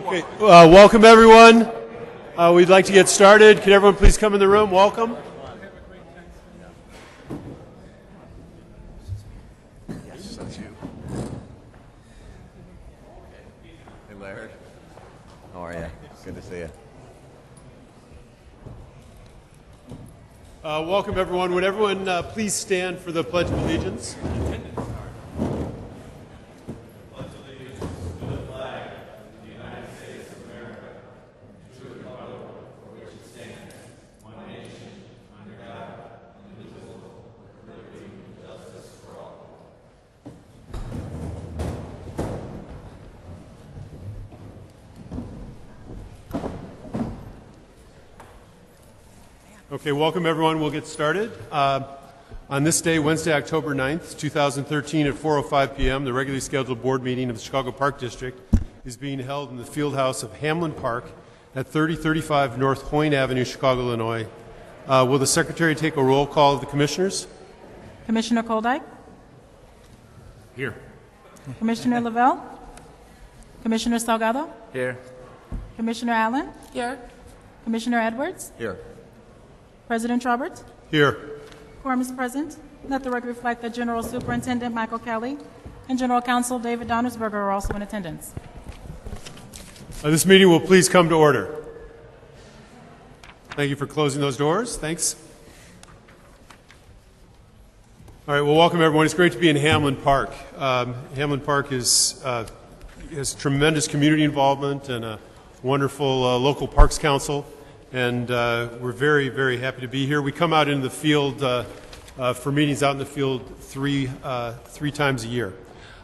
Okay, welcome everyone. We'd like to get started. Can everyone please come in the room? Welcome. Yes, that's you. Hey, Laird. How are you? Good to see you. Welcome everyone. Would everyone please stand for the Pledge of Allegiance? Okay, welcome everyone. We'll get started. On this day, Wednesday, October 9th, 2013 at 4:05 p.m., the regularly scheduled board meeting of the Chicago Park District is being held in the field house of Hamlin Park at 3035 North Hoyne Avenue, Chicago, Illinois. Will the Secretary take a roll call of the Commissioners? Commissioner Koldyke? Here. Commissioner Lavelle? Commissioner Salgado? Here. Commissioner Allen? Here. Commissioner Edwards? Here. President Roberts? Here. Quorum is present. Let the record reflect that General Superintendent Michael Kelly and General Counsel David Donnersberger are also in attendance. This meeting will please come to order. Thank you for closing those doors. Thanks. All right, well, welcome everyone. It's great to be in Hamlin Park. Hamlin Park has tremendous community involvement and a wonderful local parks council, and we're very, very happy to be here. We come out into the field for meetings out in the field three times a year.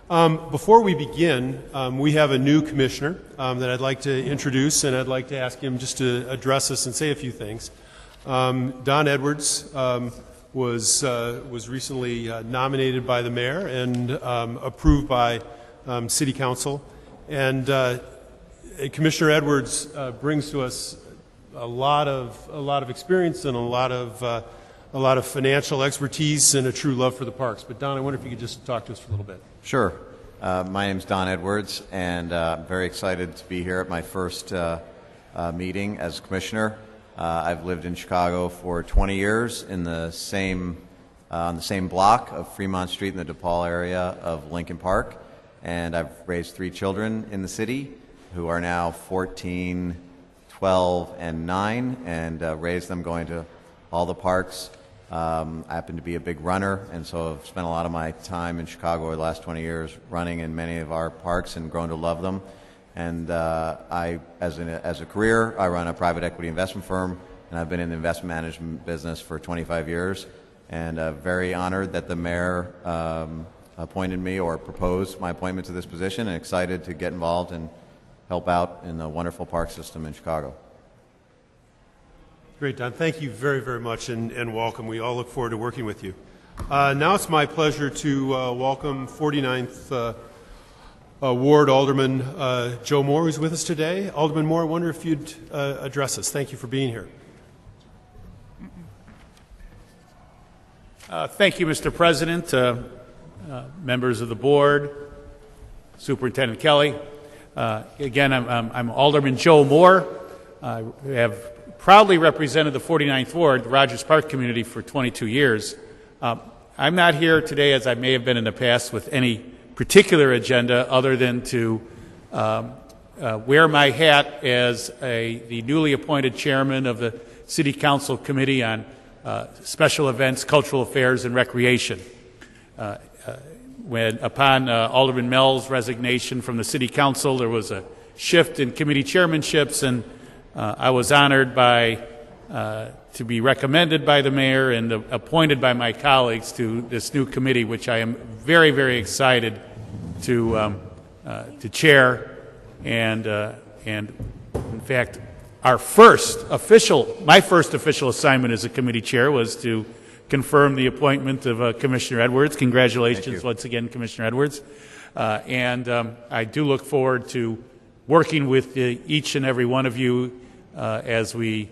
Before we begin, we have a new commissioner that I'd like to introduce, and I'd like to ask him just to address us and say a few things. Don Edwards was recently nominated by the mayor and approved by City Council, and Commissioner Edwards brings to us a lot of experience and a lot of financial expertise and a true love for the parks. But Don, I wonder if you could just talk to us for a little bit. Sure. My name's Don Edwards, and I'm very excited to be here at my first meeting as commissioner. I've lived in Chicago for 20 years in the same on the same block of Fremont Street in the DePaul area of Lincoln Park, and I've raised 3 children in the city who are now 14, 12, and 9, and raised them going to all the parks. I happen to be a big runner, and so I've spent a lot of my time in Chicago over the last 20 years running in many of our parks and grown to love them. And as a career, I run a private equity investment firm, and I've been in the investment management business for 25 years, and very honored that the mayor appointed me or proposed my appointment to this position, and excited to get involved and help out in the wonderful park system in Chicago. Great, Don. Thank you very, very much, and welcome. We all look forward to working with you. Now it's my pleasure to welcome 49th Ward Alderman Joe Moore, who's with us today. Alderman Moore, I wonder if you'd address us. Thank you for being here. Thank you, Mr. President, members of the board, Superintendent Kelly. Again, I'm Alderman Joe Moore. I have proudly represented the 49th Ward, the Rogers Park community, for 22 years. I'm not here today, as I may have been in the past, with any particular agenda other than to wear my hat as the newly appointed chairman of the City Council Committee on Special Events, Cultural Affairs, and Recreation. Upon Alderman Mell's resignation from the City Council, there was a shift in committee chairmanships, and I was honored to be recommended by the mayor and appointed by my colleagues to this new committee, which I am very, very excited to chair. And in fact, my first official assignment as a committee chair was to confirm the appointment of Commissioner Edwards. Congratulations once again, Commissioner Edwards. And I do look forward to working with each and every one of you as we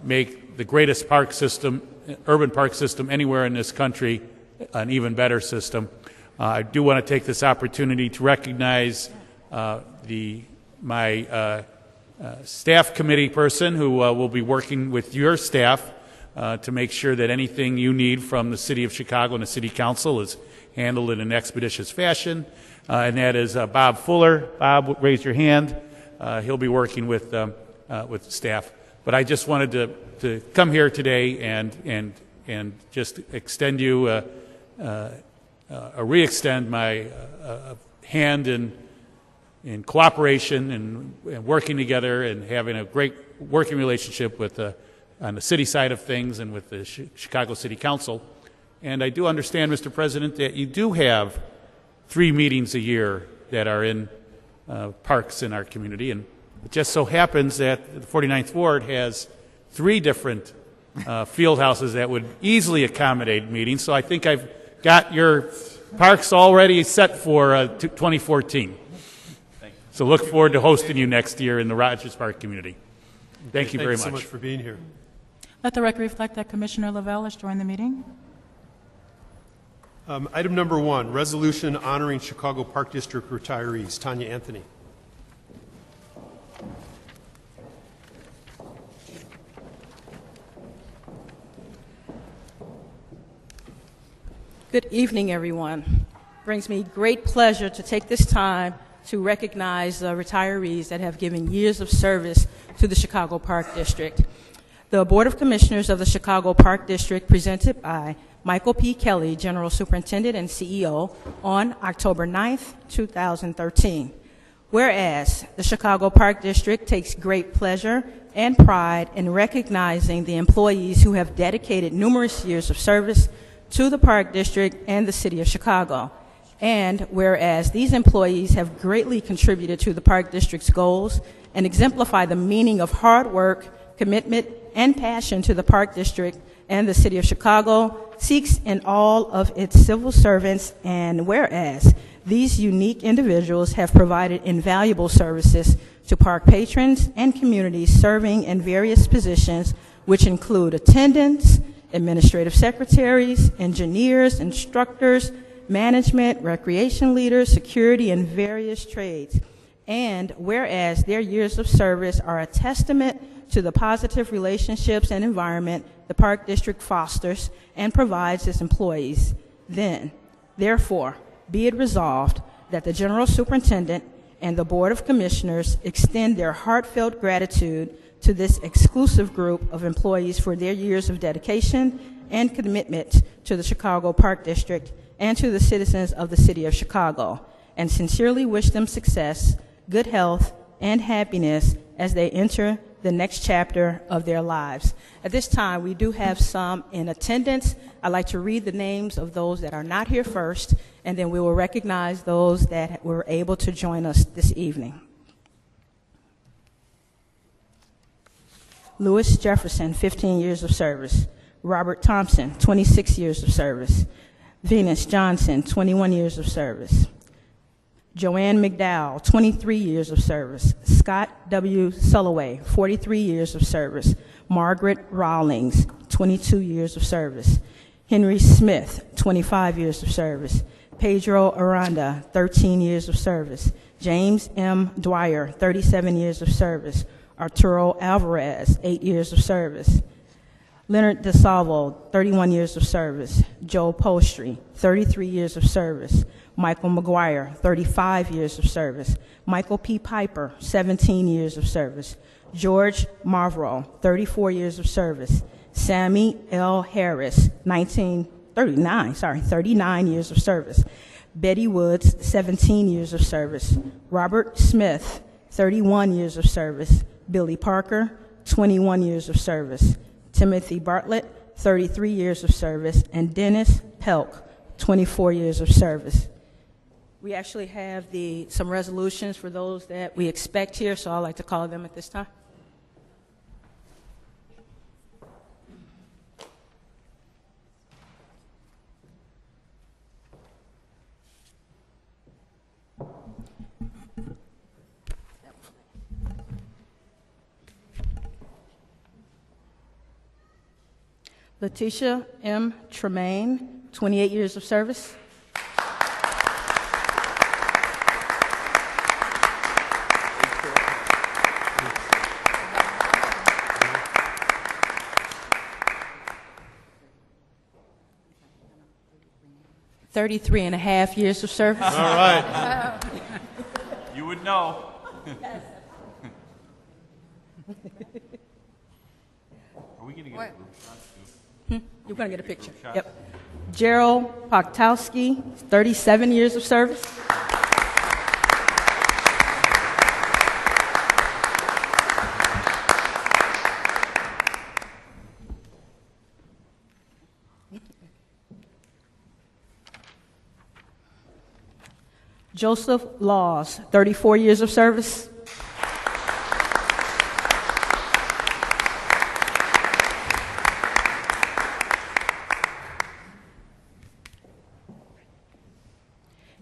make the greatest park system, urban park system anywhere in this country, an even better system. I do want to take this opportunity to recognize the my staff committee person who will be working with your staff to make sure that anything you need from the City of Chicago and the City Council is handled in an expeditious fashion. And that is Bob Fuller. Bob, raise your hand. He'll be working with staff. But I just wanted to come here today and just extend you re-extend my hand in cooperation and working together and having a great working relationship with on the city side of things and with the Chicago City Council. And I do understand, Mr. President, that you do have 3 meetings a year that are in parks in our community. And it just so happens that the 49th Ward has 3 different field houses that would easily accommodate meetings. So I think I've got your parks already set for 2014. So look forward to hosting you next year in the Rogers Park community. Thank you very much. Thank you so much for being here. Let the record reflect that Commissioner Lavelle has joined the meeting. Item number 1, resolution honoring Chicago Park District retirees. Tanya Anthony. Good evening, everyone. Brings me great pleasure to take this time to recognize the retirees that have given years of service to the Chicago Park District. The Board of Commissioners of the Chicago Park District, presented by Michael P. Kelly, General Superintendent and CEO, on October 9th, 2013. Whereas the Chicago Park District takes great pleasure and pride in recognizing the employees who have dedicated numerous years of service to the Park District and the City of Chicago. And whereas these employees have greatly contributed to the Park District's goals and exemplify the meaning of hard work, commitment, and passion to the Park District and the City of Chicago seeks in all of its civil servants, and whereas these unique individuals have provided invaluable services to park patrons and communities serving in various positions, which include attendants, administrative secretaries, engineers, instructors, management, recreation leaders, security, and various trades. And whereas their years of service are a testament to the positive relationships and environment the Park District fosters and provides its employees, then, therefore, be it resolved that the General Superintendent and the Board of Commissioners extend their heartfelt gratitude to this exclusive group of employees for their years of dedication and commitment to the Chicago Park District and to the citizens of the City of Chicago, and sincerely wish them success, good health, and happiness as they enter the next chapter of their lives. At this time, we do have some in attendance. I'd like to read the names of those that are not here first, and then we will recognize those that were able to join us this evening. Lewis Jefferson, 15 years of service. Robert Thompson, 26 years of service. Venus Johnson, 21 years of service. Joanne McDowell, 23 years of service. Scott W. Sulloway, 43 years of service. Margaret Rawlings, 22 years of service. Henry Smith, 25 years of service. Pedro Aranda, 13 years of service. James M. Dwyer, 37 years of service. Arturo Alvarez, 8 years of service. Leonard DeSalvo, 31 years of service. Joe Postry, 33 years of service. Michael McGuire, 35 years of service. Michael P. Piper, 17 years of service. George Marvero, 34 years of service. Sammy L. Harris, 39 years of service. Betty Woods, 17 years of service. Robert Smith, 31 years of service. Billy Parker, 21 years of service. Timothy Bartlett, 33 years of service. And Dennis Pelk, 24 years of service. We actually have some resolutions for those that we expect here, so I'd like to call them at this time. Letitia M. Tremaine, 28 years of service. 33 and a half years of service. All right. You would know. Are we going to get a group shot too? You're going to get a picture. Yep. Gerald Poktowski, 37 years of service. Joseph Laws, 34 years of service.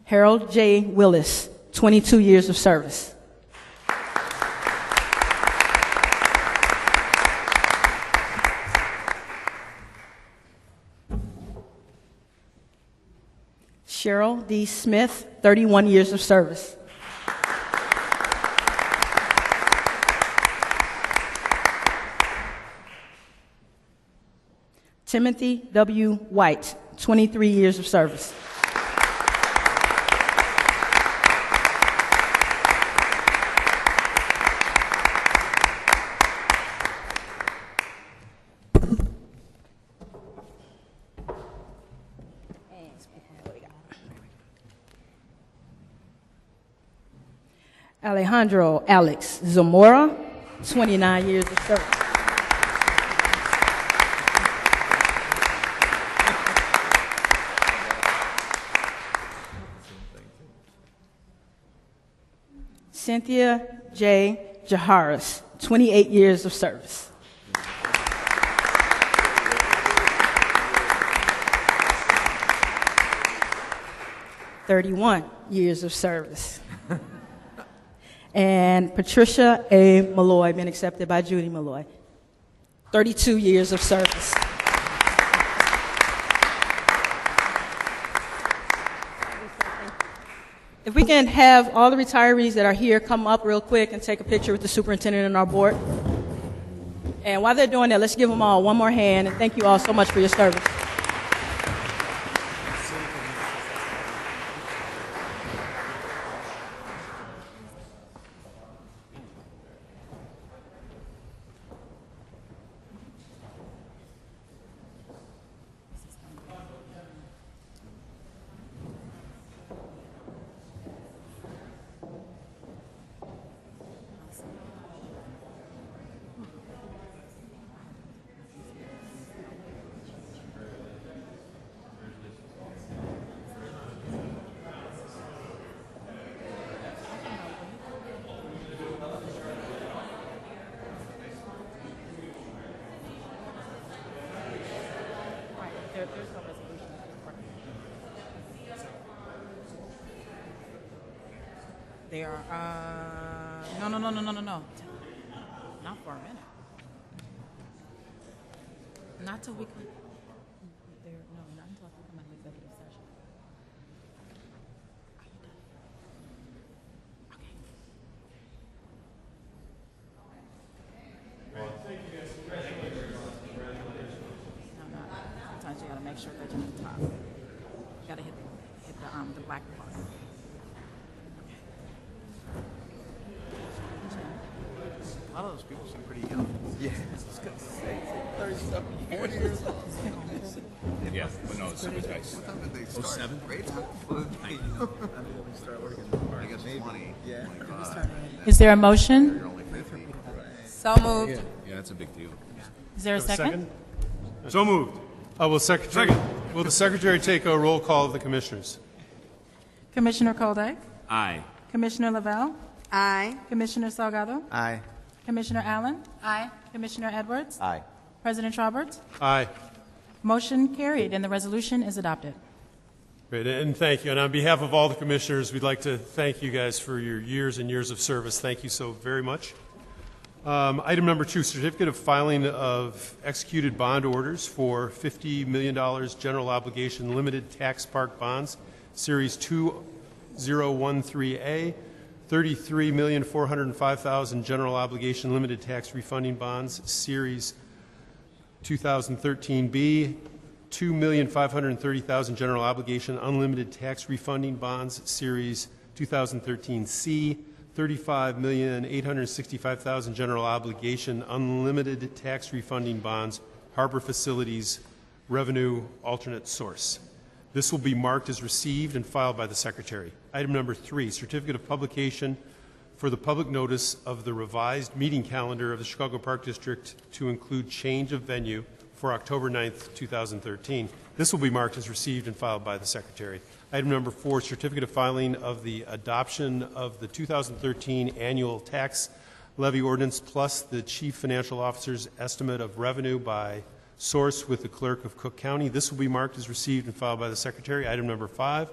Harold J. Willis, 22 years of service. Cheryl D. Smith, 31 years of service. Timothy W. White, 23 years of service. Alejandro Alex Zamora, 29 years of service. Cynthia J. Jaharis, 28 years of service. "31 years of service." And Patricia A. Malloy, been accepted by Judy Malloy, 32 years of service. If we can have all the retirees that are here come up real quick and take a picture with the superintendent and our board. And while they're doing that, let's give them all one more hand, and thank you all so much for your service. They are, no. Not for a minute. Not till we come, not until we come out of executive session. Are you done? Okay. Well, thank you guys. Congratulations. No. Sometimes you gotta make sure that you're at the top. You gotta hit the black part. A lot of those people seem pretty young. Yeah, but no, it's super nice. Oh, 7? Great. I guess 20. Yeah. Is there a motion? So moved. Yeah, that's a big deal. Is there a second? So moved. Will the secretary take a roll call of the commissioners? Commissioner Koldak? Aye. Commissioner Lavelle? Aye. Commissioner Salgado? Aye. Commissioner Allen? Aye. Commissioner Edwards? Aye. President Roberts? Aye. Motion carried, and the resolution is adopted. Great, and thank you. And on behalf of all the commissioners, we'd like to thank you guys for your years and years of service. Thank you so very much. Item number 2, certificate of filing of executed bond orders for $50 million general obligation limited tax park bonds, Series 2013A, $33,405,000 general obligation limited tax refunding bonds, Series 2013B, $2,530,000 general obligation unlimited tax refunding bonds, Series 2013C, $35,865,000 general obligation unlimited tax refunding bonds, harbor facilities, revenue alternate source. This will be marked as received and filed by the Secretary. Item number 3, certificate of publication for the public notice of the revised meeting calendar of the Chicago Park District to include change of venue for October 9th, 2013. This will be marked as received and filed by the Secretary. Item number 4, certificate of filing of the adoption of the 2013 annual tax levy ordinance plus the Chief Financial Officer's estimate of revenue by source with the Clerk of Cook County. This will be marked as received and filed by the Secretary. Item number 5,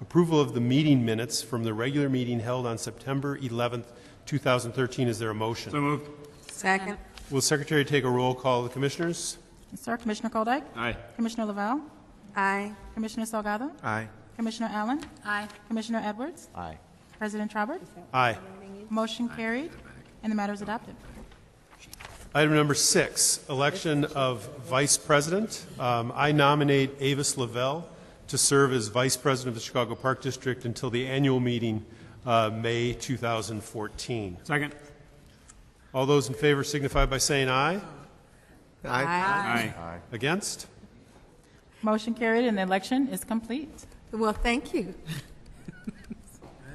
approval of the meeting minutes from the regular meeting held on September 11th, 2013. Is there a motion? So moved. Second. Will the Secretary take a roll call of the Commissioners? Yes, sir. Commissioner Koldeck? Aye. Commissioner Lavelle? Aye. Commissioner Salgado? Aye. Commissioner Allen? Aye. Commissioner Edwards? Aye. President Traubert? Aye. Motion carried, and the matter is adopted. Item number 6, election of Vice President. I nominate Avis Lavelle to serve as Vice President of the Chicago Park District until the annual meeting, May 2014. Second. All those in favor signify by saying aye. Aye. Aye. Against? Motion carried, and the election is complete. Well, thank you.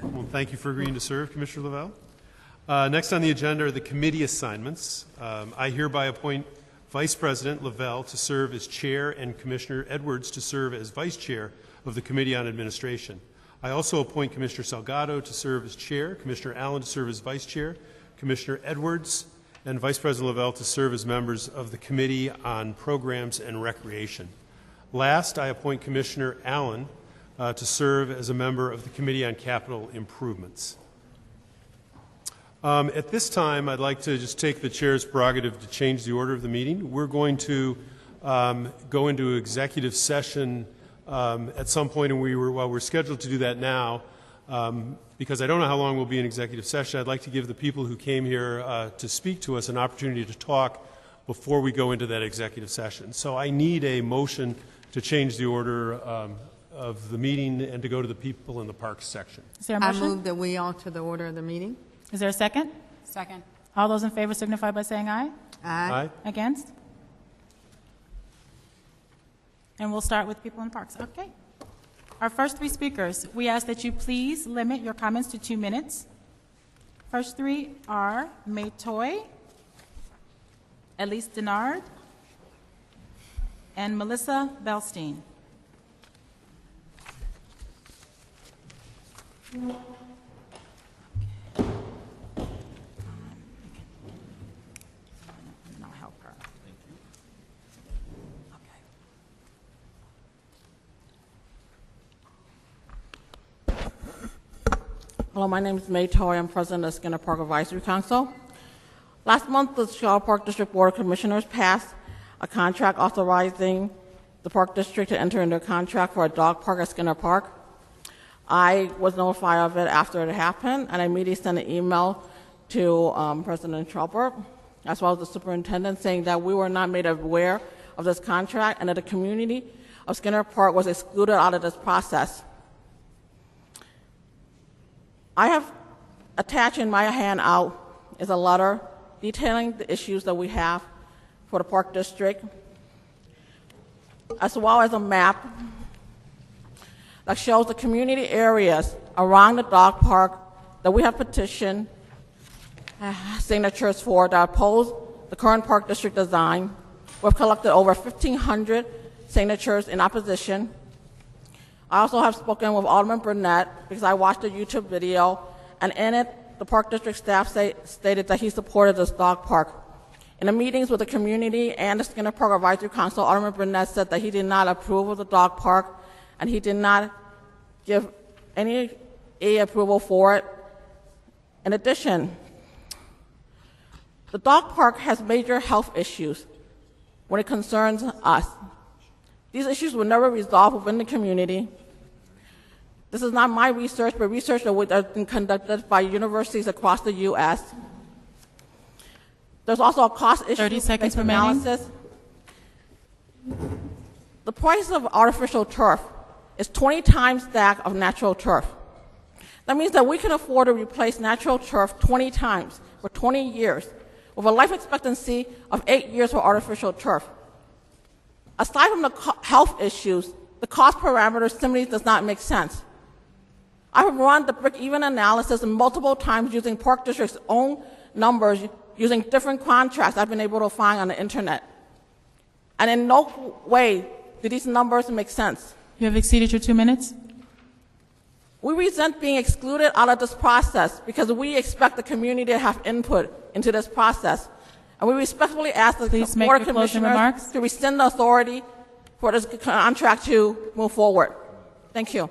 Well, thank you for agreeing to serve, Commissioner Lavelle. Next on the agenda are the committee assignments. I hereby appoint Vice President Lavelle to serve as Chair and Commissioner Edwards to serve as Vice Chair of the Committee on Administration. I also appoint Commissioner Salgado to serve as Chair, Commissioner Allen to serve as Vice Chair, Commissioner Edwards and Vice President Lavelle to serve as members of the Committee on Programs and Recreation. Last, I appoint Commissioner Allen to serve as a member of the Committee on Capital Improvements. At this time, I'd like to just take the Chair's prerogative to change the order of the meeting. We're going to go into executive session at some point, and we're scheduled to do that now. Because I don't know how long we'll be in executive session, I'd like to give the people who came here to speak to us an opportunity to talk before we go into that executive session. So I need a motion to change the order of the meeting and to go to the people in the parks section. Is there a I motion? move that we alter the order of the meeting. Is there a second? Second. All those in favor signify by saying aye. Aye. Against? And we'll start with people in parks. Okay. Our first 3 speakers, we ask that you please limit your comments to 2 minutes. First 3 are May Toy, Elise Denard, and Melissa Belstein. I'll help her. Hello, my name is May Toy. I'm president of Skinner Park Advisory Council. Last month, the Chicago Park District Board of Commissioners passed a contract authorizing the Park District to enter into a contract for a dog park at Skinner Park. I was notified of it after it happened, and I immediately sent an email to President Traubert, as well as the superintendent, saying that we were not made aware of this contract and that the community of Skinner Park was excluded out of this process. I have attached in my handout is a letter detailing the issues that we have for the Park District, as well as a map that shows the community areas around the dog park that we have petitioned signatures for that oppose the current Park District design. We've collected over 1,500 signatures in opposition. I also have spoken with Alderman Burnett because I watched the YouTube video, and in it, the Park District staff stated that he supported this dog park. In the meetings with the community and the Skinner Park Advisory Council, Alderman Burnett said that he did not approve of the dog park, and he did not give any approval for it. In addition, the dog park has major health issues when it concerns us. These issues were never resolved within the community. This is not my research, but research that has been conducted by universities across the U.S. There's also a cost issue. 30 seconds analysis. The price of artificial turf is 20 times that of natural turf. That means that we can afford to replace natural turf 20 times for 20 years, with a life expectancy of 8 years for artificial turf. Aside from the health issues, the cost parameter simply does not make sense. I have run the break-even analysis multiple times using Park District's own numbers, using different contracts I've been able to find on the internet. And in no way do these numbers make sense. You have exceeded your 2 minutes. We resent being excluded out of this process because we expect the community to have input into this process. And we respectfully ask the Please make Board of your closing remarks. Commissioners to rescind the authority for this contract to move forward. Thank you.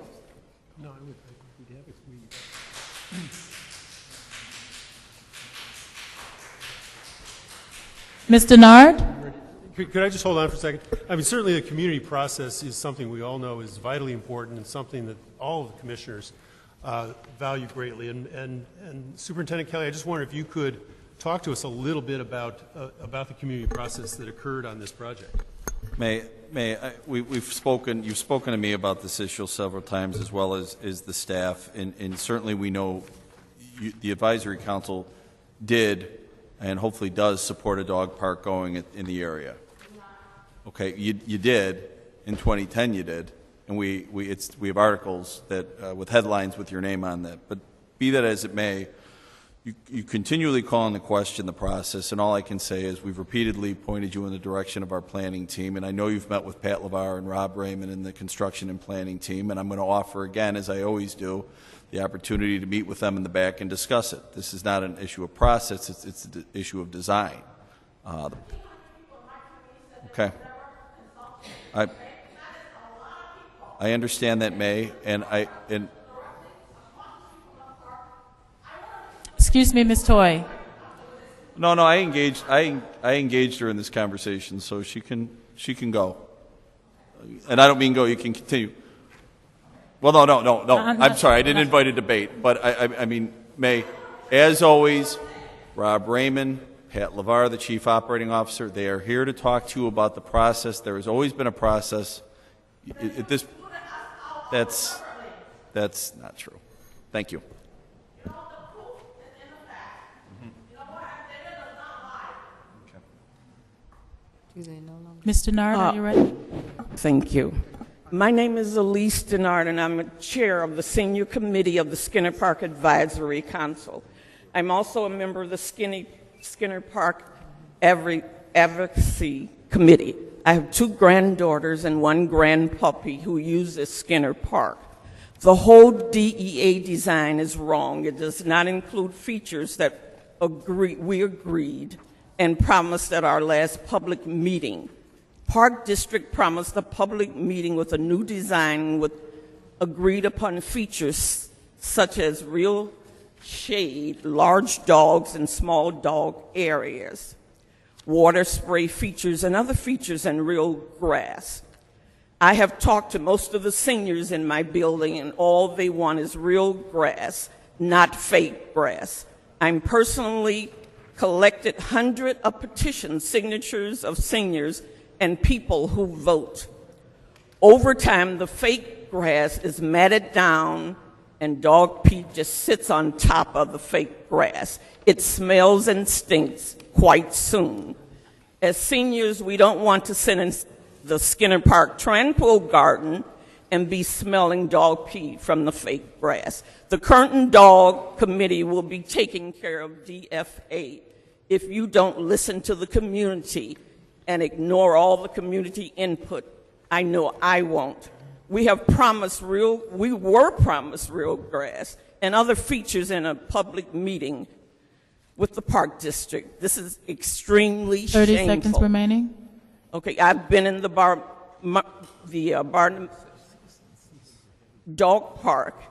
Ms. Denard? Could I just hold on for a second? I mean, certainly the community process is something we all know is vitally important and something that all of the commissioners value greatly. And Superintendent Kelly, I just wonder if you could talk to us a little bit about the community process that occurred on this project. You've spoken to me about this issue several times, as well as the staff, and certainly we know the advisory council did and hopefully does support a dog park going in the area. Okay, you did in 2010. You did, and we have articles that with headlines with your name on that. But be that as it may, you continually call into question the process, and all I can say is we've repeatedly pointed you in the direction of our planning team, and I know you've met with Pat LeVar and Rob Raymond in the construction and planning team, and I'm going to offer again, as I always do, the opportunity to meet with them in the back and discuss it. This is not an issue of process, it's an issue of design. Okay. I understand that, May, and Excuse me, Ms. Toy. No, I engaged her in this conversation, so she can go. And I don't mean go. You can continue. Well, no. I'm sorry. I didn't invite a debate, but I mean, May, as always, Rob Raymond, Pat LeVar, the Chief Operating Officer, they are here to talk to you about the process. There has always been a process. That's not true. Thank you. Ms. Denard, are you ready? Thank you. My name is Elise Denard, and I'm a chair of the Senior Committee of the Skinner Park Advisory Council. I'm also a member of the Skinner Park Advocacy Committee. I have 2 granddaughters and 1 grandpuppy who uses Skinner Park. The whole DEA design is wrong. It does not include features that we agreed and promised at our last public meeting. Park District promised a public meeting with a new design with agreed upon features such as real shade, large dogs and small dog areas, water spray features and other features, and real grass. I have talked to most of the seniors in my building, and all they want is real grass, not fake grass. I'm personally collected hundreds of petition signatures of seniors and people who vote. Over time, the fake grass is matted down and dog pee just sits on top of the fake grass. It smells and stinks quite soon. As seniors, we don't want to sit in the Skinner Park Tranquil Garden and be smelling dog pee from the fake grass. The Curtin Dog Committee will be taking care of DFA if you don't listen to the community and ignore all the community input. I know I won't. We were promised real grass and other features in a public meeting with the Park District. This is extremely 30 shameful. seconds remaining. Okay, I've been in the dog park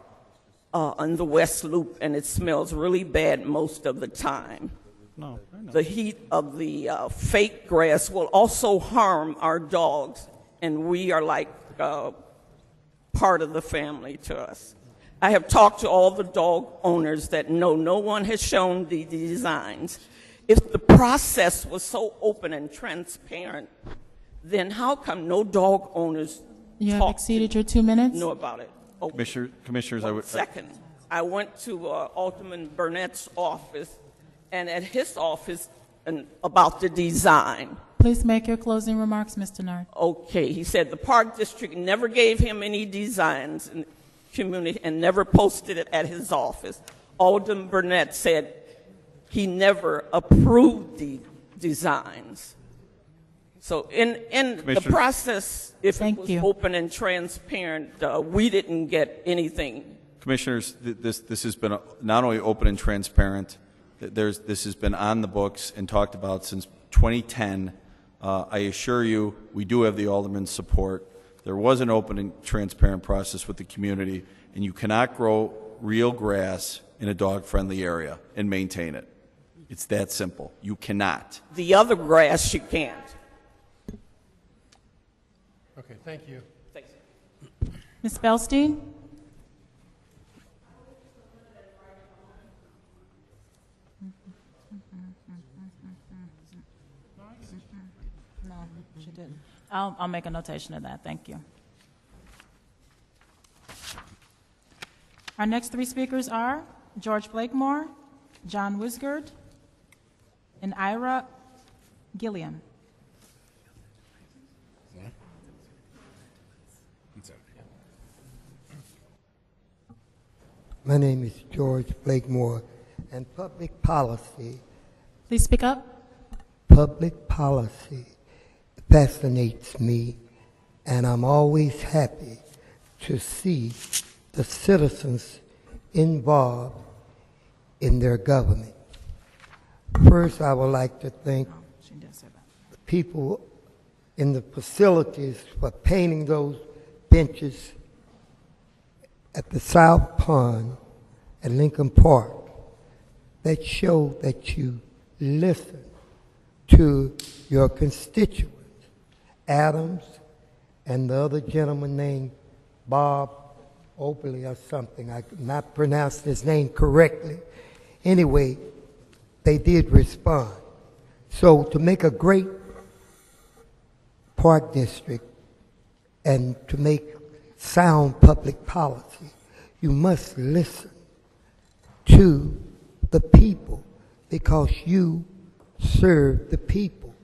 on the West Loop, and it smells really bad most of the time. No, I know. The heat of the fake grass will also harm our dogs, and we are like part of the family to us. I have talked to all the dog owners that know no one has shown the designs. If the process was so open and transparent, then how come no dog owners You have talk exceeded your 2 minutes. know about it? Oh, Commissioners, I would. second. I went to Alderman Burnett's office, and at his office, and about the design. Please make your closing remarks, Mr. Nard. Okay, he said the Park District never gave him any designs in the community and never posted it at his office. Alderman Burnett said he never approved the designs. So in the process, if it was open and transparent, we didn't get anything. Commissioners, this has been not only open and transparent, this has been on the books and talked about since 2010. I assure you, we do have the alderman's support. There was an open and transparent process with the community, and you cannot grow real grass in a dog-friendly area and maintain it. It's that simple. You cannot. The other grass you can't. Okay, thank you. Thanks. Ms. Belstein? No, she didn't. I'll make a notation of that. Thank you. Our next three speakers are George Blakemore, John Wisgard, and Ira Gilliam. My name is George Blakemore, and public policy. Please speak up. Public policy fascinates me, and I'm always happy to see the citizens involved in their government. First, I would like to thank the people in the facilities for painting those benches at the South Pond at Lincoln Park that show that you listen to your constituents. Adams and the other gentleman named Bob Oakley or something. I could not pronounce his name correctly. Anyway, they did respond. So to make a great park district and to make sound public policy, you must listen to the people because you serve the people.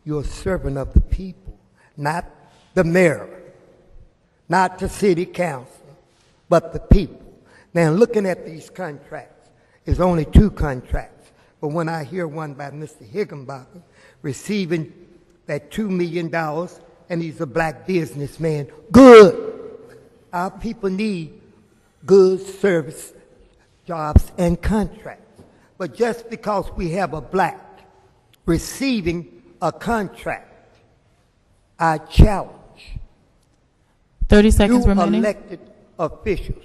You're a servant of the people, not the mayor, not the city council, but the people. Now, looking at these contracts, there's only 2 contracts, but when I hear one by Mr. Higginbotham receiving that $2 million, and he's a black businessman, good. Our people need goods, service, jobs, and contracts. But just because we have a black receiving a contract, I challenge 30 seconds you remaining. Elected officials,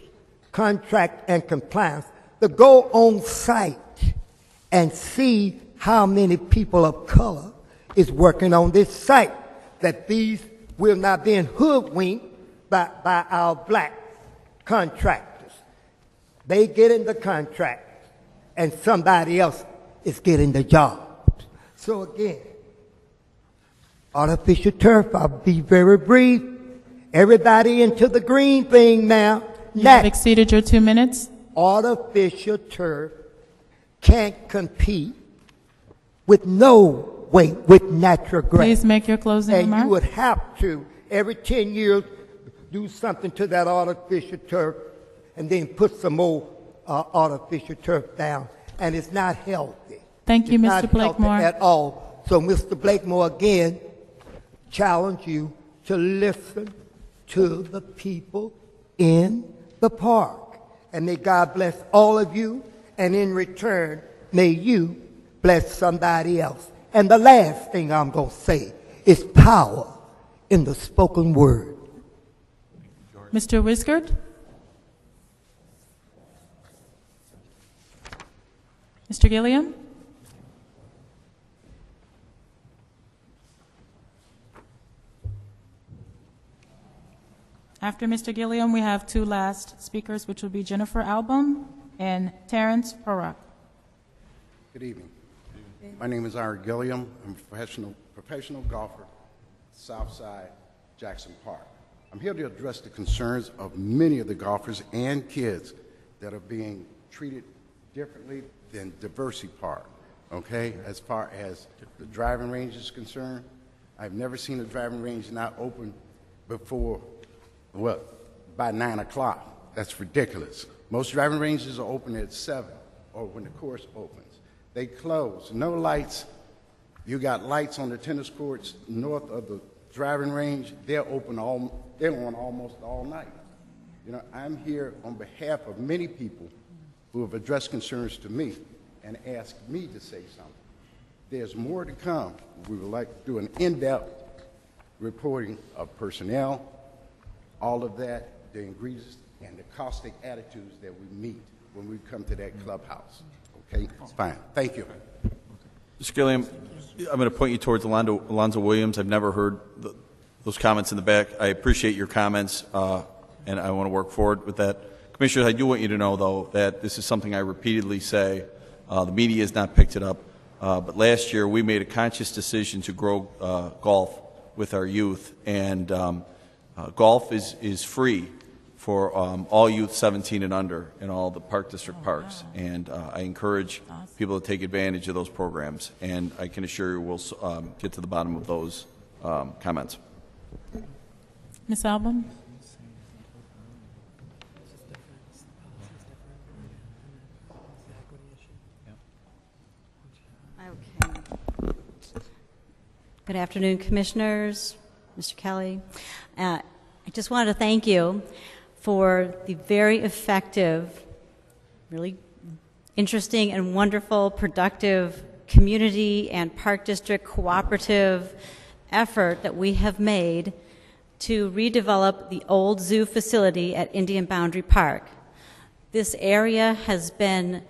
contract and compliance, to go on site and see how many people of color is working on this site, that these will not be hoodwinked by our black contractors. They get in the contract and somebody else is getting the job. So again, artificial turf, I'll be very brief. Everybody into the green thing now. You have exceeded your 2 minutes. Artificial turf can't compete with no way with natural grass. Please make your closing and remarks. you would have to, every 10 years, do something to that artificial turf and then put some more artificial turf down. And it's not healthy. Thank you, It's Mr. not healthy Blakemore. at all. So, Mr. Blakemore, again, challenge you to listen to the people in the park. And may God bless all of you, and in return, may you bless somebody else. And the last thing I'm going to say is power in the spoken word. Mr. Wisgard? Mr. Gilliam? After Mr. Gilliam, we have 2 last speakers, which will be Jennifer Album and Terrence Porak. Good evening. My name is Ira Gilliam. I'm a professional golfer, Southside Jackson Park. I'm here to address the concerns of many of the golfers and kids that are being treated differently than Diversity Park, okay? As far as the driving range is concerned, I've never seen a driving range not open before, well, by 9 o'clock. That's ridiculous. Most driving ranges are open at 7 or when the course opens. They close, no lights. You got lights on the tennis courts north of the driving range. They're on almost all night. You know, I'm here on behalf of many people who have addressed concerns to me and asked me to say something. There's more to come. We would like to do an in-depth reporting of personnel, all of that, the ingredients, and the caustic attitudes that we meet when we come to that clubhouse. Okay? Fine. Thank you. Mr. Gilliam, I'm going to point you towards Alonzo Williams. I've never heard those comments in the back. I appreciate your comments, and I want to work forward with that. Commissioners, I do want you to know, though, that this is something I repeatedly say. The media has not picked it up, but last year we made a conscious decision to grow golf with our youth, and golf is free for all youth 17 and under in all the Park District parks, and I encourage people to take advantage of those programs, and I can assure you we'll get to the bottom of those comments. Ms. Album? Okay. Good afternoon, Commissioners, Mr. Kelly. I just wanted to thank you for the very effective, really interesting and wonderful, productive community and Park District cooperative effort that we have made to redevelop the old zoo facility at Indian Boundary Park. This area has been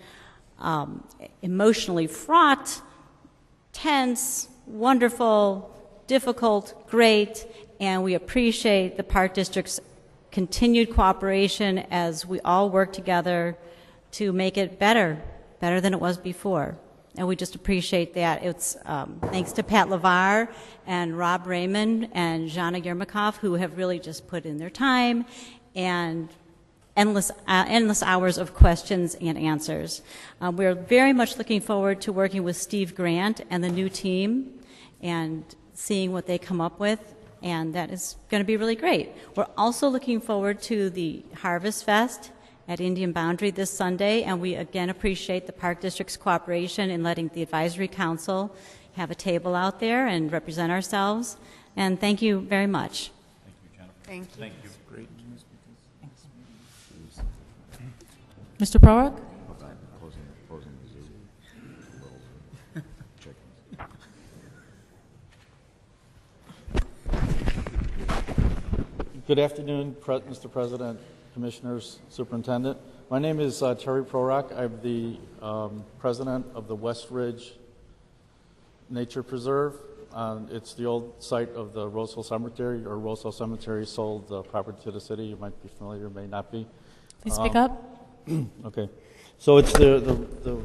emotionally fraught, tense, wonderful, difficult, great, and we appreciate the Park District's continued cooperation as we all work together to make it better than it was before. And we just appreciate that. It's thanks to Pat LeVar and Rob Raymond and Zhana Yermakov, who have really just put in their time and endless hours of questions and answers. We're very much looking forward to working with Steve Grant and the new team and seeing what they come up with, and that is going to be really great. We're also looking forward to the Harvest Fest at Indian Boundary this Sunday, and we again appreciate the Park District's cooperation in letting the Advisory Council have a table out there and represent ourselves. And thank you very much. Thank you. Thank you. Great. Mr. Prorok? Good afternoon, Mr. President, Commissioners, Superintendent. My name is Terry Prorok. I'm the president of the West Ridge Nature Preserve. It's the old site of the Roseville Cemetery, or Roseville Cemetery sold the property to the city. You might be familiar, may not be. Please speak up. Okay. So it's the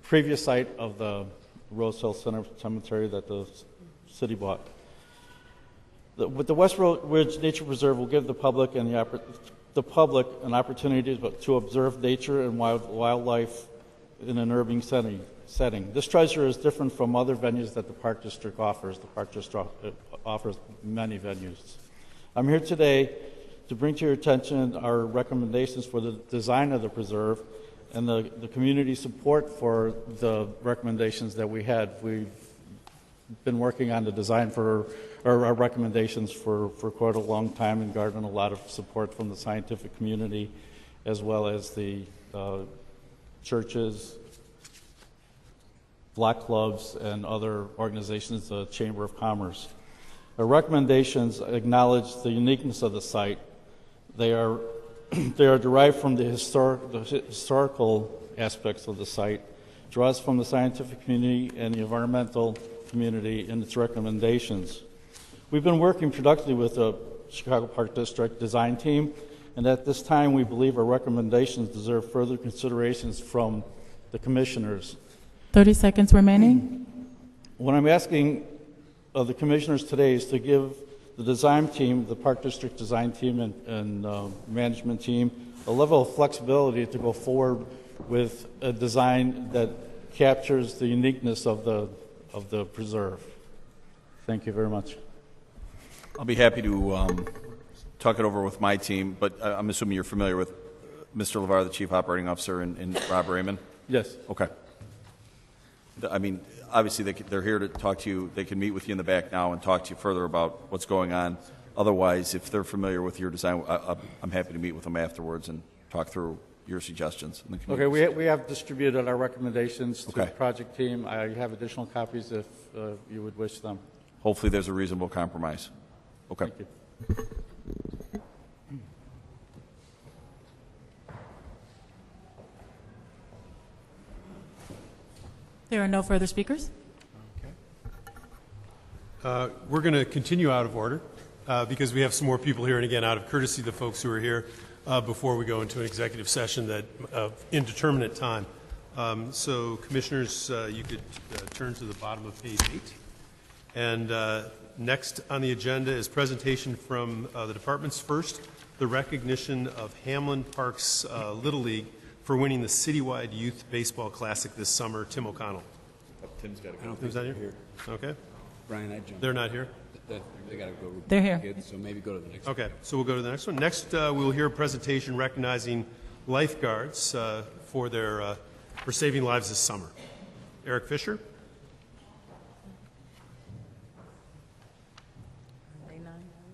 previous site of the Roseville Cemetery that the city bought. With the West Ridge Nature Preserve will give the public and an opportunity to observe nature and wildlife in an urban setting. This treasure is different from other venues that the Park District offers. The Park District offers many venues. I'm here today to bring to your attention our recommendations for the design of the preserve and the community support for the recommendations that we had. We've been working on the design for our recommendations for quite a long time and garnered a lot of support from the scientific community as well as the churches, block clubs, and other organizations, the Chamber of Commerce. Our recommendations acknowledge the uniqueness of the site. They are derived from the historical aspects of the site, draws from the scientific community and the environmental community in its recommendations. We've been working productively with the Chicago Park District design team, and at this time we believe our recommendations deserve further considerations from the commissioners. 30 seconds remaining. What I'm asking of the commissioners today is to give the design team, the Park District design team and management team, a level of flexibility to go forward with a design that captures the uniqueness of the preserve. Thank you very much. I'll be happy to talk it over with my team, but I'm assuming you're familiar with Mr. LeVar, the Chief Operating Officer, and Rob Raymond? Yes. Okay. I mean, obviously, they're here to talk to you. They can meet with you in the back now and talk to you further about what's going on. Otherwise, if they're familiar with your design, I'm happy to meet with them afterwards and talk through your suggestions. Okay, we have distributed our recommendations to the project team. I have additional copies if you would wish them. Hopefully there's a reasonable compromise. Okay. Thank you. There are no further speakers. We're going to continue out of order because we have some more people here, and again, out of courtesy to the folks who are here before we go into an executive session that indeterminate time. So, commissioners, you could turn to the bottom of page 8. And next on the agenda is presentation from the departments. First, the recognition of Hamlin Park's Little League for winning the citywide youth baseball classic this summer. Tim O'Connell. Tim's got to go. I don't think they're here. Okay. Brian, I jumped. They're not here? They got to go. They're here. Kids, so maybe go to the next Okay, so we'll go to the next one. Next, we'll hear a presentation recognizing lifeguards for saving lives this summer. Eric Fisher.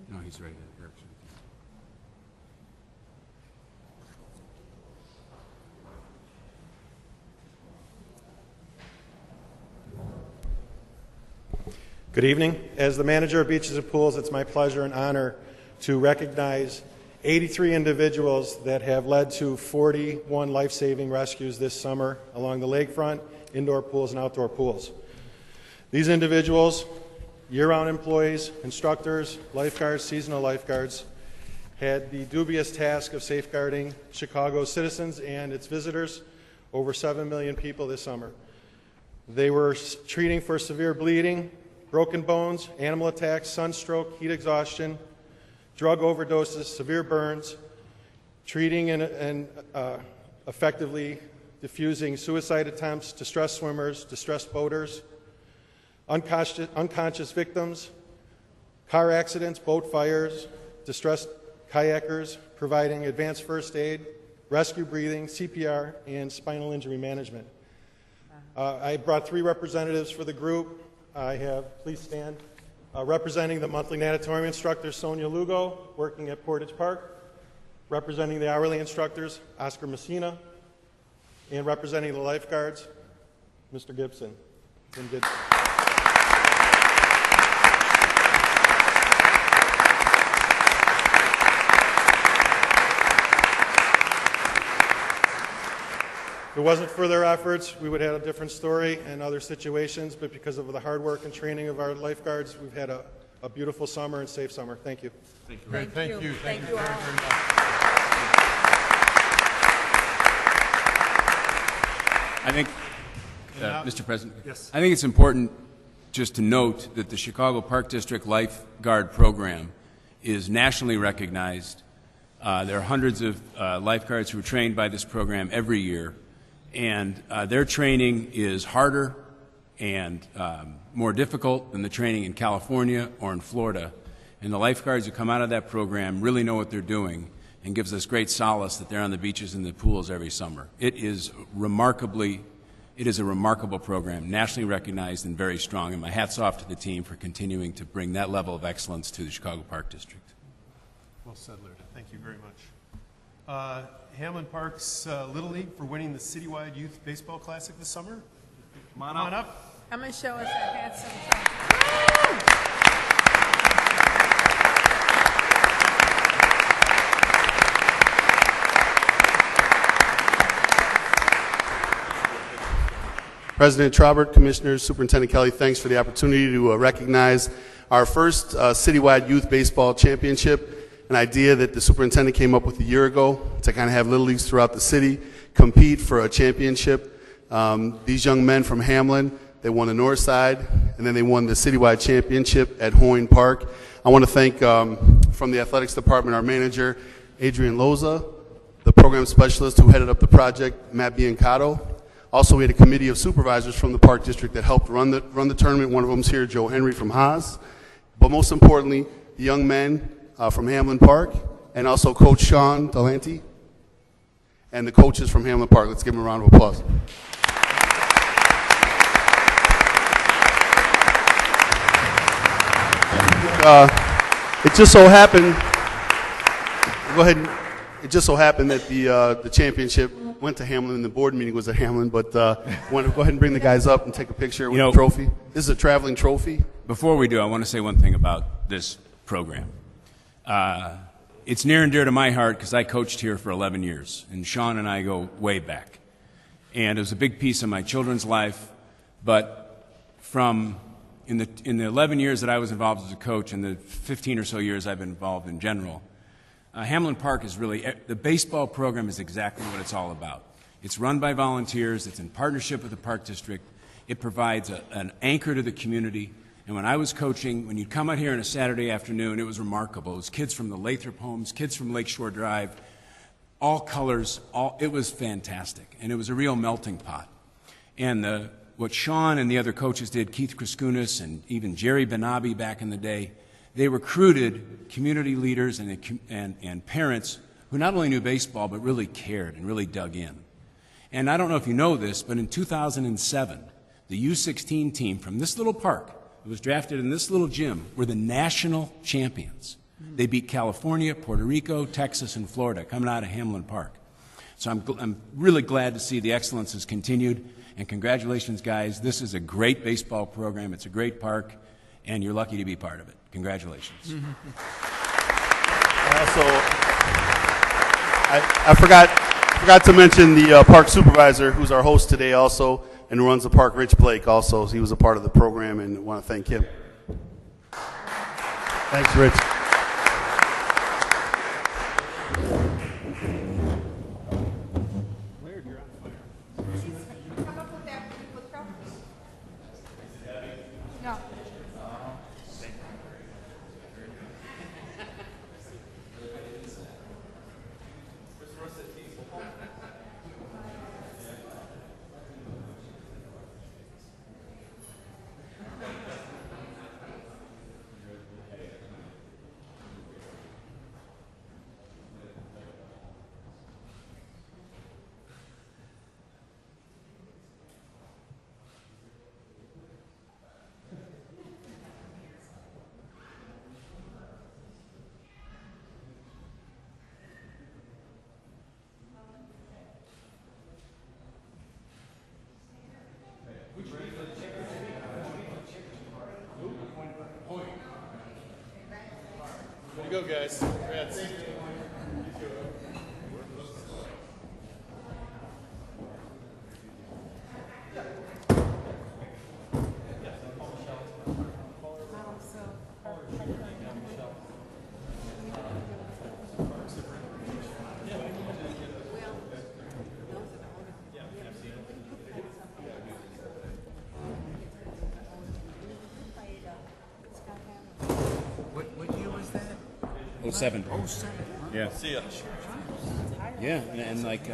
No, he's right. Eric's right. Good evening. As the manager of Beaches and Pools, it's my pleasure and honor to recognize 83 individuals that have led to 41 life-saving rescues this summer along the lakefront, indoor pools, and outdoor pools. These individuals, year-round employees, instructors, lifeguards, seasonal lifeguards, had the dubious task of safeguarding Chicago's citizens and its visitors, over 7 million people this summer. They were treating for severe bleeding, broken bones, animal attacks, sunstroke, heat exhaustion, drug overdoses, severe burns, treating and effectively diffusing suicide attempts, distressed swimmers, distressed boaters, unconscious victims, car accidents, boat fires, distressed kayakers, providing advanced first aid, rescue breathing, CPR, and spinal injury management. I brought 3 representatives for the group. I have, please stand, representing the monthly natatorium instructor, Sonia Lugo, working at Portage Park, representing the hourly instructors, Oscar Messina, and representing the lifeguards, Mr. Gibson. Tim Gibson. If it wasn't for their efforts, we would have had a different story and other situations, but because of the hard work and training of our lifeguards, we've had a beautiful summer and safe summer. Thank you. Thank you. Thank you. Thank you very, very much. I think, Mr. President, yes. I think it's important just to note that the Chicago Park District Lifeguard Program is nationally recognized. There are hundreds of lifeguards who are trained by this program every year, and their training is harder and more difficult than the training in California or in Florida. And the lifeguards who come out of that program really know what they're doing and gives us great solace that they're on the beaches and the pools every summer. It is a remarkable program, nationally recognized and very strong, and my hat's off to the team for continuing to bring that level of excellence to the Chicago Park District. Well said, Laird. Thank you very much. Hamlin Park's Little League for winning the citywide youth baseball classic this summer. Come on up. Come and show us that handsome. President Traubert, Commissioners, Superintendent Kelly, thanks for the opportunity to recognize our first citywide youth baseball championship, an idea that the superintendent came up with a year ago to kind of have little leagues throughout the city compete for a championship. These young men from Hamlin, they won the north side, and then they won the citywide championship at Hoyne Park. I want to thank, from the athletics department, our manager, Adrian Loza, the program specialist who headed up the project, Matt Biancato. Also, we had a committee of supervisors from the Park District that helped run the tournament. One of them's here, Joe Henry from Haas. But most importantly, the young men from Hamlin Park, and also Coach Sean Delante, and the coaches from Hamlin Park. Let's give them a round of applause. It just so happened. Go ahead. It just so happened that the championship went to Hamlin, and the board meeting was at Hamlin. But want to go ahead and bring the guys up and take a picture with the trophy. This is a traveling trophy. Before we do, I want to say one thing about this program. It's near and dear to my heart because I coached here for 11 years, and Sean and I go way back. And it was a big piece of my children's life. But in the 11 years that I was involved as a coach and the 15 or so years I've been involved in general, Hamlin Park is really, the baseball program is exactly what it's all about. It's run by volunteers. It's in partnership with the Park District. It provides an anchor to the community. And when I was coaching, when you'd come out here on a Saturday afternoon, it was remarkable. It was kids from the Lathrop homes, kids from Lakeshore Drive, all colors. It was fantastic. And it was a real melting pot. And what Sean and the other coaches did, Keith Kriskunas and even Jerry Benabi back in the day, they recruited community leaders and parents who not only knew baseball but really cared and really dug in. And I don't know if you know this, but in 2007, the U16 team from this little park that was drafted in this little gym were the national champions. They beat California, Puerto Rico, Texas, and Florida coming out of Hamlin Park. So I'm really glad to see the excellence has continued. And congratulations, guys. This is a great baseball program. It's a great park, and you're lucky to be part of it. Congratulations. I forgot to mention the park supervisor, who's our host today also, and who runs the park, Rich Blake also. He was a part of the program, and I want to thank him. Thanks, Rich. Way to go, guys. Congrats. What year was that? 07. 07. Yeah. See ya. Yeah, and like,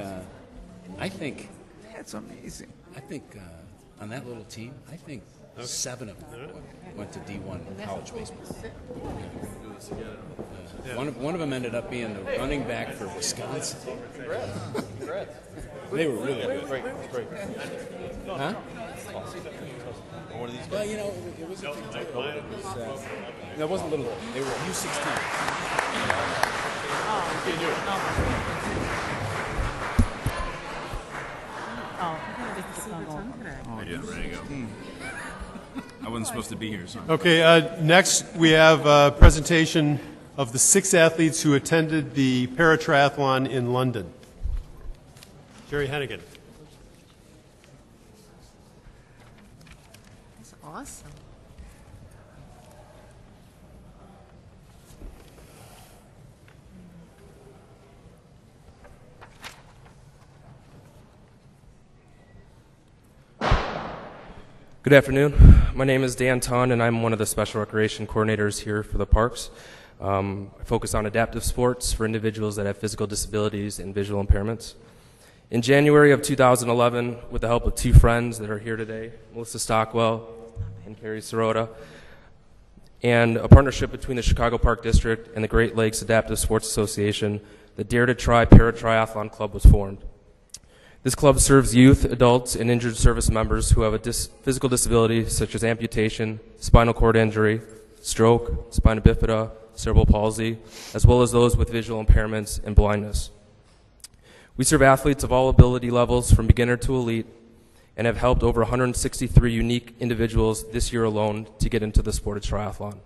I think That's amazing. I think on that little team, I think 7 of them went to D1 college baseball. One of them ended up being the running back for Wisconsin. They were really good. Great. Huh? One of these Well, you know, it was a big deal. No, it wasn't little. They were U16. Yeah, ready to go. I wasn't supposed to be here, so. Okay, next we have a presentation of the 6 athletes who attended the paratriathlon in London. Jerry Hennigan. That's awesome. Good afternoon. My name is Dan Ton, and I'm one of the special recreation coordinators here for the parks. I focus on adaptive sports for individuals that have physical disabilities and visual impairments. In January of 2011, with the help of two friends that are here today, Melissa Stockwell and Carrie Sirota, and a partnership between the Chicago Park District and the Great Lakes Adaptive Sports Association, the Dare to Try Para-Triathlon Club was formed. This club serves youth, adults, and injured service members who have a physical disability such as amputation, spinal cord injury, stroke, spina bifida, cerebral palsy, as well as those with visual impairments and blindness. We serve athletes of all ability levels from beginner to elite and have helped over 163 unique individuals this year alone to get into the sport of triathlon.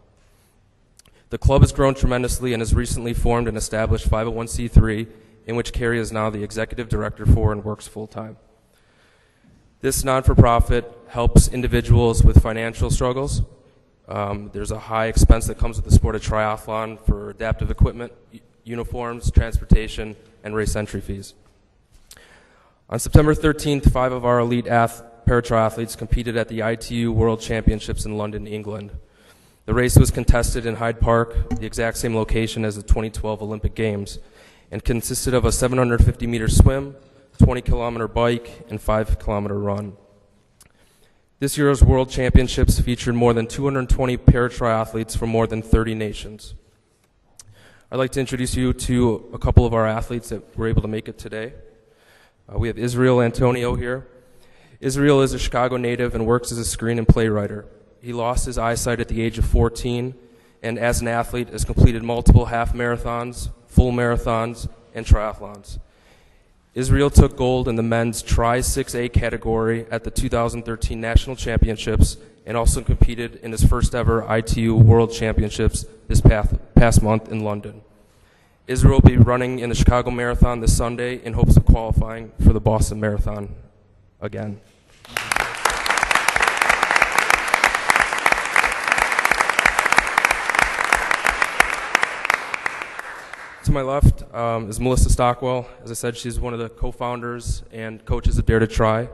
The club has grown tremendously and has recently formed an established 501c3 in which Carrie is now the executive director for and works full-time. This non-for-profit helps individuals with financial struggles. There's a high expense that comes with the sport of triathlon for adaptive equipment, uniforms, transportation, and race entry fees. On September 13th, 5 of our elite para-triathletes competed at the ITU World Championships in London, England. The race was contested in Hyde Park, the exact same location as the 2012 Olympic Games, and consisted of a 750-meter swim, 20-kilometer bike, and 5-kilometer run. This year's World Championships featured more than 220 para-triathletes from more than 30 nations. I'd like to introduce you to a couple of our athletes that were able to make it today. We have Israel Antonio here. Israel is a Chicago native and works as a screen and play writer. He lost his eyesight at the age of 14, and as an athlete has completed multiple half marathons, full marathons, and triathlons. Israel took gold in the men's Tri-6A category at the 2013 National Championships and also competed in his first ever ITU World Championships this past month in London. Israel will be running in the Chicago Marathon this Sunday in hopes of qualifying for the Boston Marathon again. To my left is Melissa Stockwell. As I said, she's one of the co-founders and coaches of Dare to Try.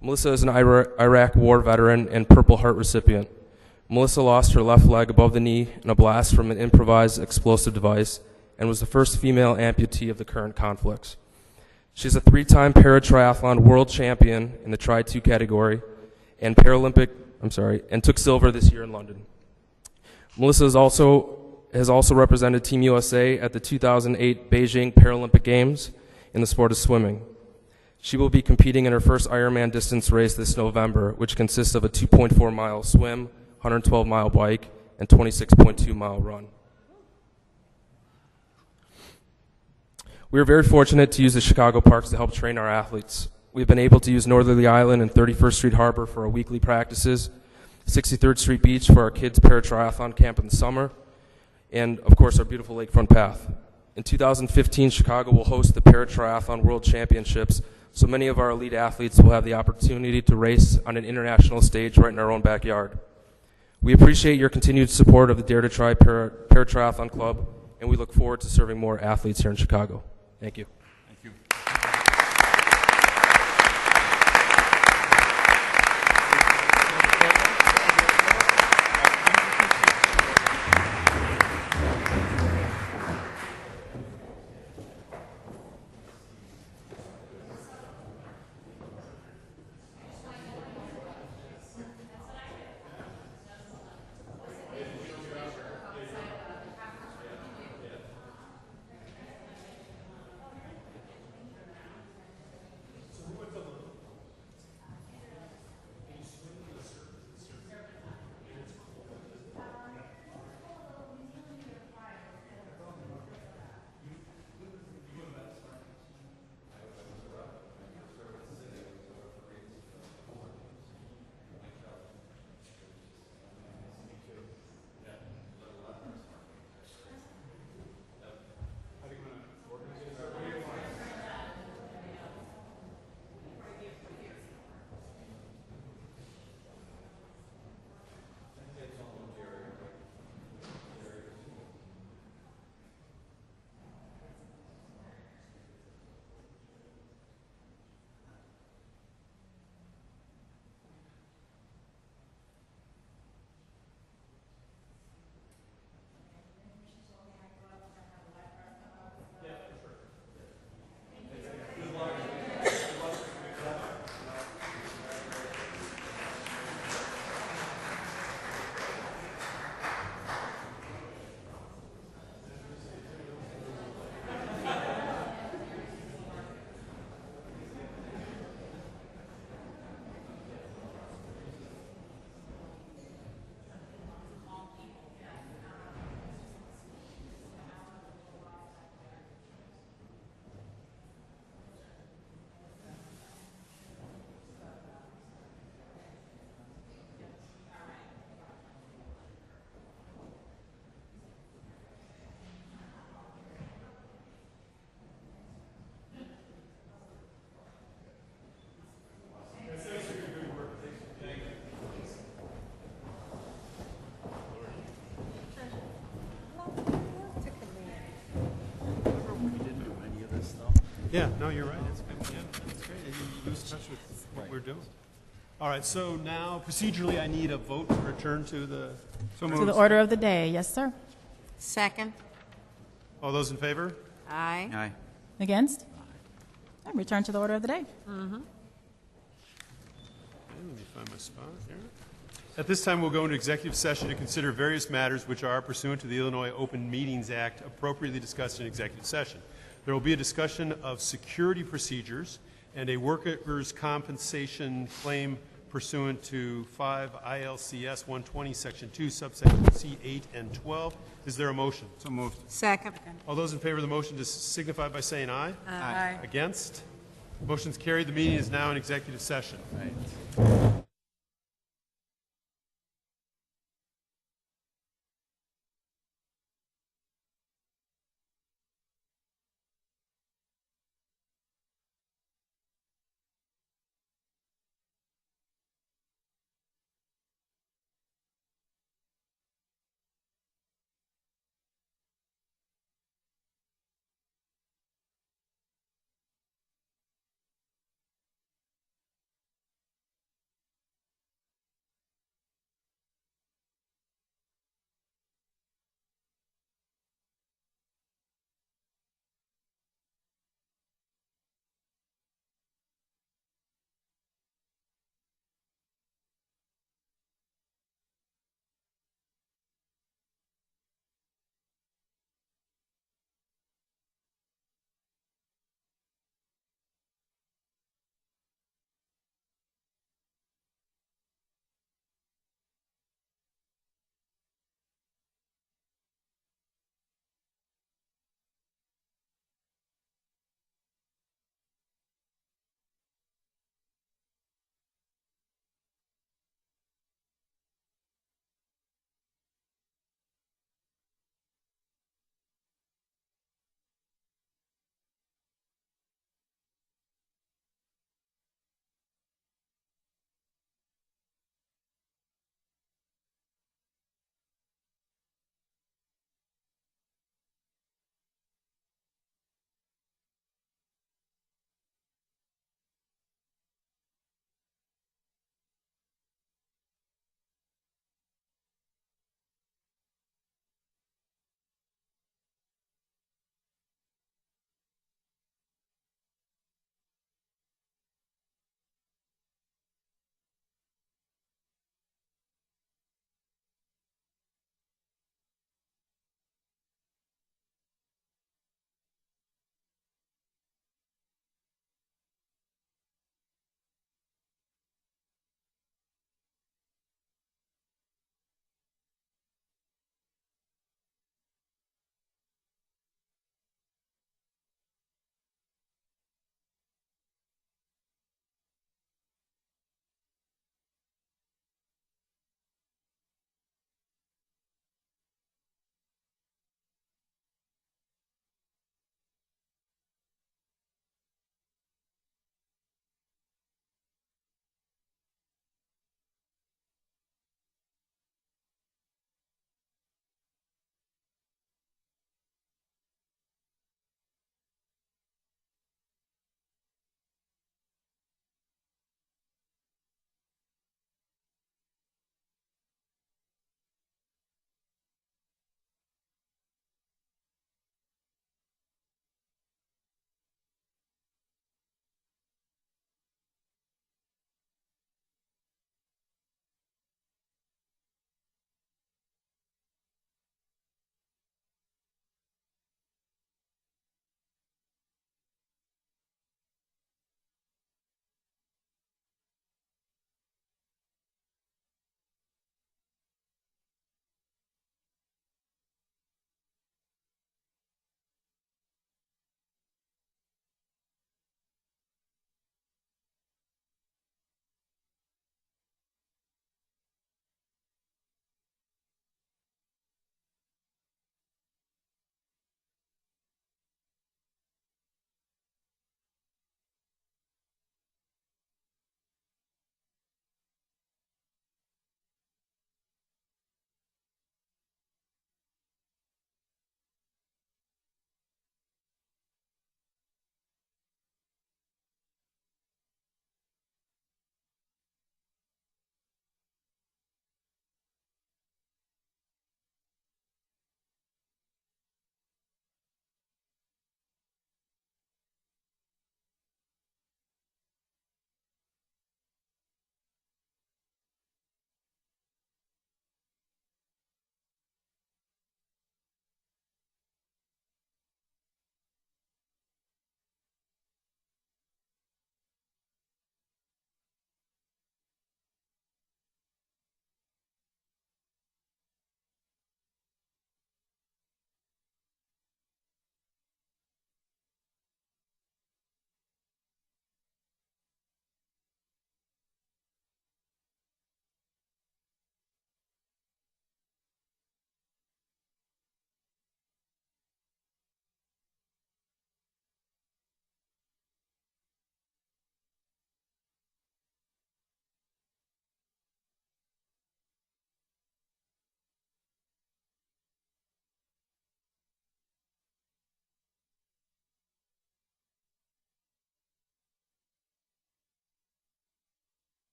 Melissa is an Iraq War veteran and Purple Heart recipient. Melissa lost her left leg above the knee in a blast from an improvised explosive device and was the first female amputee of the current conflicts. She's a 3-time para-triathlon world champion in the Tri-2 category and and took silver this year in London. Melissa has also represented Team USA at the 2008 Beijing Paralympic Games in the sport of swimming. She will be competing in her first Ironman distance race this November, which consists of a 2.4-mile swim, 112-mile bike, and 26.2-mile run. We are very fortunate to use the Chicago parks to help train our athletes. We've been able to use Northerly Island and 31st Street Harbor for our weekly practices, 63rd Street Beach for our kids' para-triathlon camp in the summer, and of course our beautiful lakefront path. In 2015, Chicago will host the Para-Triathlon World Championships, so many of our elite athletes will have the opportunity to race on an international stage right in our own backyard. We appreciate your continued support of the Dare to Try Para-Triathlon Club, and we look forward to serving more athletes here in Chicago. Thank you. Thank you. Yeah, no, you're right. That's good. Yeah, that's great. You lose touch with what we're doing. All right, so now procedurally, I need a vote to return to the. To the order of the day. Yes, sir. Second. All those in favor? Aye. Aye. Against? And return to the order of the day. Okay, let me find my spot here. At this time, we'll go into executive session to consider various matters which are pursuant to the Illinois Open Meetings Act appropriately discussed in executive session. There will be a discussion of security procedures and a workers' compensation claim pursuant to 5 ILCS 120, Section 2, subsection C 8 and 12. Is there a motion? So moved. Second. All those in favor of the motion just signify by saying aye. Aye. Against? Motion's carried. The meeting is now in executive session.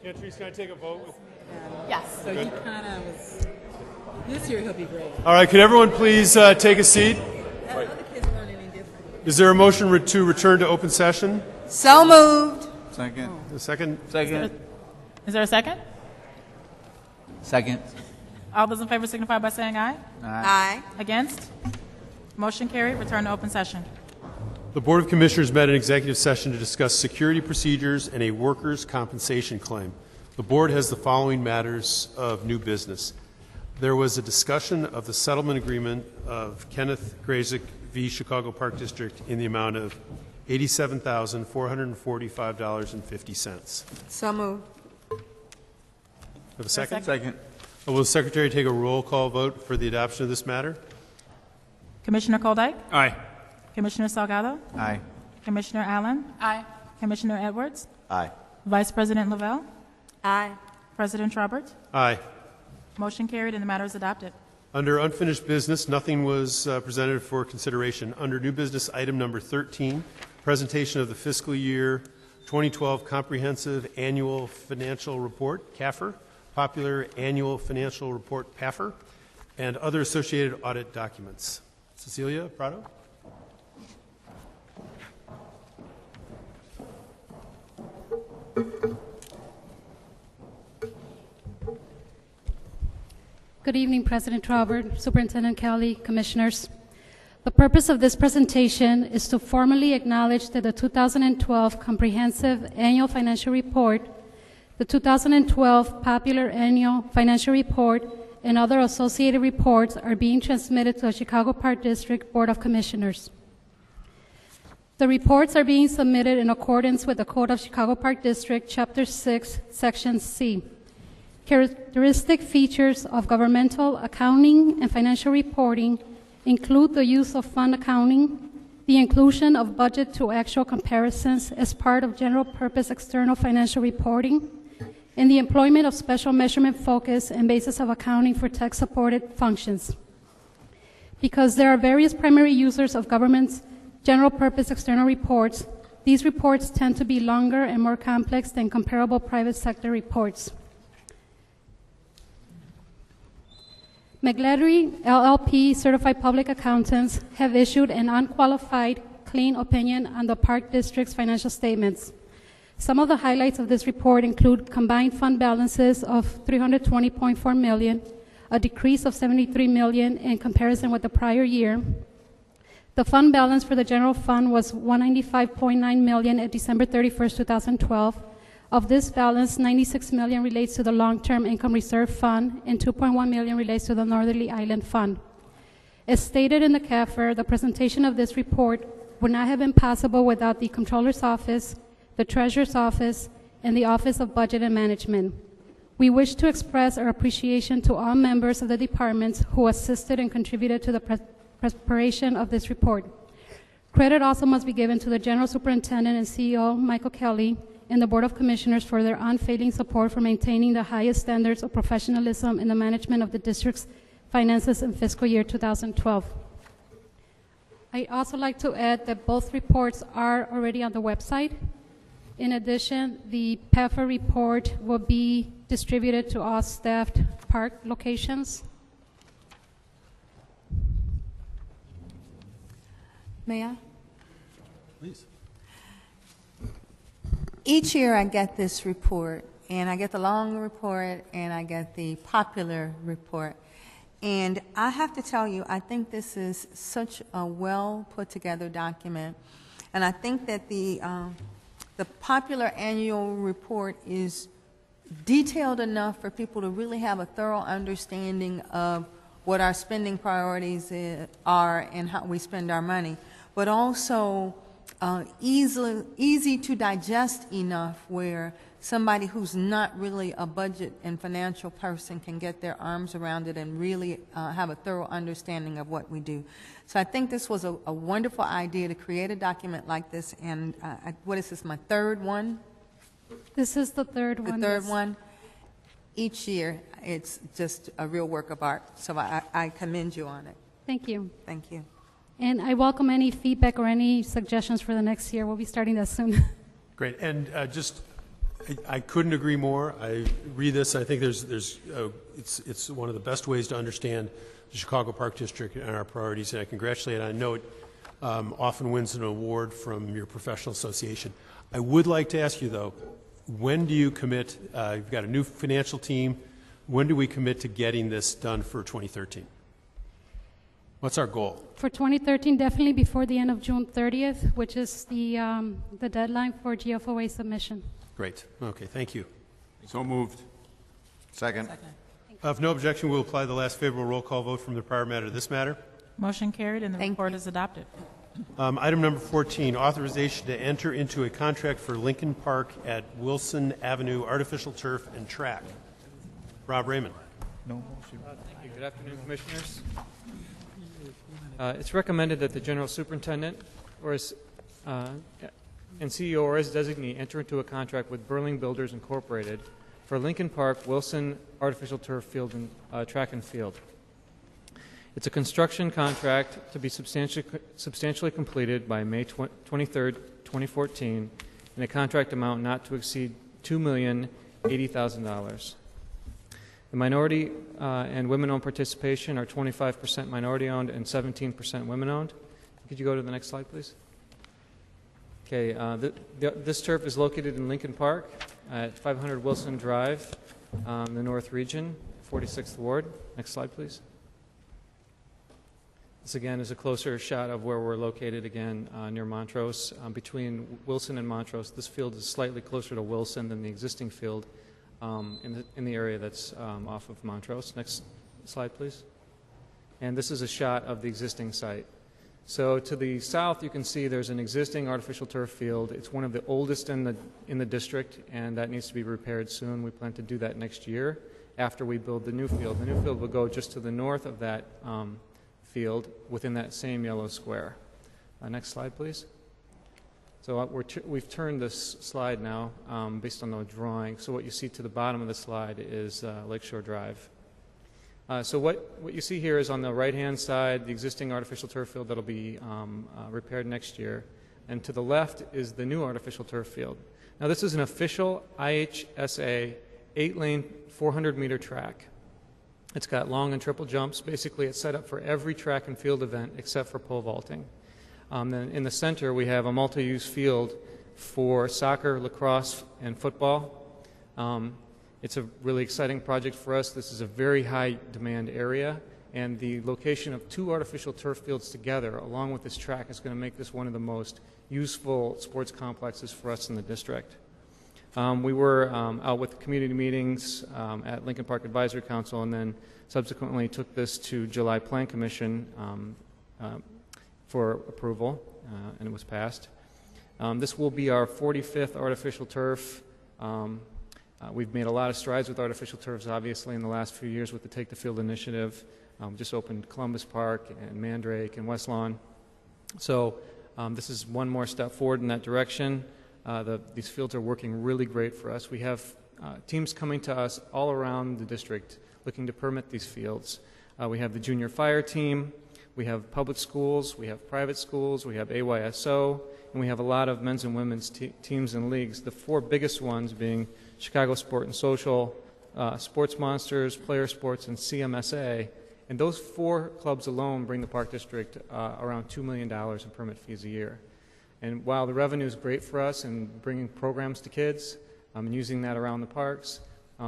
Cantrice, can I take a vote with? Yes. So he kind of was. This year he'll be great. All right, could everyone please take a seat? Other kids weren't any different. Is there a motion to return to open session? So moved. Second. A second? Second. Is there a second? Second. All those in favor signify by saying aye. Aye. Against? Motion carried. Return to open session. The Board of Commissioners met in executive session to discuss security procedures and a workers' compensation claim. The Board has the following matters of new business. There was a discussion of the settlement agreement of Kenneth Grazik v. Chicago Park District in the amount of $87,445.50. So moved. Have a second? Second. Will the Secretary take a roll call vote for the adoption of this matter? Commissioner Koldyke? Aye. Commissioner Salgado? Aye. Commissioner Allen? Aye. Commissioner Edwards? Aye. Vice President Lavelle? Aye. President Trobert? Aye. Motion carried and the matter is adopted. Under unfinished business, nothing was presented for consideration. Under new business, item number 13, presentation of the fiscal year 2012 Comprehensive Annual Financial Report, CAFR, Popular Annual Financial Report, PAFR, and other associated audit documents. Cecilia Prado? Good evening, President Trobert, Superintendent Kelly, Commissioners. The purpose of this presentation is to formally acknowledge that the 2012 Comprehensive Annual Financial Report, the 2012 Popular Annual Financial Report, and other associated reports are being transmitted to the Chicago Park District Board of Commissioners. The reports are being submitted in accordance with the Code of Chicago Park District, Chapter 6, Section C. Characteristic features of governmental accounting and financial reporting include the use of fund accounting, the inclusion of budget to actual comparisons as part of general purpose external financial reporting, and the employment of special measurement focus and basis of accounting for tax-supported functions. Because there are various primary users of government's general purpose external reports, these reports tend to be longer and more complex than comparable private sector reports. McLeary LLP Certified Public Accountants have issued an unqualified, clean opinion on the Park District's financial statements. Some of the highlights of this report include combined fund balances of $320.4 million, a decrease of $73 million in comparison with the prior year. The fund balance for the general fund was $195.9 million at December 31st, 2012. Of this balance, $96 million relates to the Long-Term Income Reserve Fund and $2.1 million relates to the Northerly Island Fund. As stated in the CAFR, the presentation of this report would not have been possible without the Comptroller's Office, the Treasurer's Office, and the Office of Budget and Management. We wish to express our appreciation to all members of the departments who assisted and contributed to the preparation of this report. Credit also must be given to the General Superintendent and CEO, Michael Kelly, and the Board of Commissioners for their unfailing support for maintaining the highest standards of professionalism in the management of the district's finances in fiscal year 2012. I'd also like to add that both reports are already on the website. In addition, the PAFR report will be distributed to all staffed park locations. May I? Please. Each year I get this report, and I get the long report, and I get the popular report. And I have to tell you, I think this is such a well put together document. And I think that the popular annual report is detailed enough for people to really have a thorough understanding of what our spending priorities are and how we spend our money, but also easy to digest enough where somebody who's not really a budget and financial person can get their arms around it and really have a thorough understanding of what we do. So I think this was a wonderful idea to create a document like this, and what is this, my third one? This is the third one. The third one. Each year, it's just a real work of art, so I commend you on it. Thank you. Thank you. And I welcome any feedback or any suggestions for the next year. We'll be starting that soon. Great. And just I couldn't agree more. I read this. I think it's one of the best ways to understand the Chicago Park District and our priorities. And I congratulate. I know it often wins an award from your professional association. I would like to ask you though, when do you commit? You've got a new financial team. When do we commit to getting this done for 2013? What's our goal? For 2013, definitely before the end of June 30th, which is the deadline for GFOA submission. Great. Okay, thank you. So moved. Second. If no objection, we'll apply the last favorable roll call vote from the prior matter to this matter. Motion carried and the report is adopted. Item number 14, authorization to enter into a contract for Lincoln Park at Wilson Avenue Artificial Turf and Track. Rob Raymond. No motion. Thank you. Good afternoon, Commissioners. It's recommended that the General Superintendent and CEO or his designee enter into a contract with Burling Builders Incorporated for Lincoln Park Wilson Artificial Turf Field and Track and Field. It's a construction contract to be substantially completed by May 23rd, 2014, in a contract amount not to exceed $2,080,000. The minority and women-owned participation are 25% minority-owned and 17% women-owned. Could you go to the next slide, please? Okay, this turf is located in Lincoln Park at 500 Wilson Drive, the North Region, 46th Ward. Next slide, please. This again is a closer shot of where we're located again near Montrose. Between Wilson and Montrose, this field is slightly closer to Wilson than the existing field in the area that's off of Montrose. Next slide, please. And this is a shot of the existing site. So to the south, you can see there's an existing artificial turf field. It's one of the oldest in the district, and that needs to be repaired soon. We plan to do that next year after we build the new field. The new field will go just to the north of that field within that same yellow square. Next slide, please. So we've turned this slide now based on the drawing. So what you see to the bottom of the slide is Lakeshore Drive. So what you see here is on the right-hand side, the existing artificial turf field that will be repaired next year. And to the left is the new artificial turf field. Now this is an official IHSA 8-lane 400-meter track. It's got long and triple jumps. Basically, it's set up for every track and field event except for pole vaulting. Then in the center, we have a multi-use field for soccer, lacrosse, and football. It's a really exciting project for us. This is a very high demand area, and the location of two artificial turf fields together, along with this track, is going to make this one of the most useful sports complexes for us in the district. We were out with community meetings at Lincoln Park Advisory Council, and then subsequently took this to July Plan Commission for approval, and it was passed. This will be our 45th artificial turf. We've made a lot of strides with artificial turfs, obviously, in the last few years with the Take the Field initiative. Just opened Columbus Park and Mandrake and West Lawn. So this is one more step forward in that direction. These fields are working really great for us. We have teams coming to us all around the district looking to permit these fields. We have the junior fire team, we have public schools, we have private schools, we have AYSO, and we have a lot of men's and women's teams and leagues, the four biggest ones being Chicago Sport and Social, Sports Monsters, Player Sports, and CMSA. And those four clubs alone bring the Park District around $2 million in permit fees a year. And while the revenue is great for us in bringing programs to kids and using that around the parks,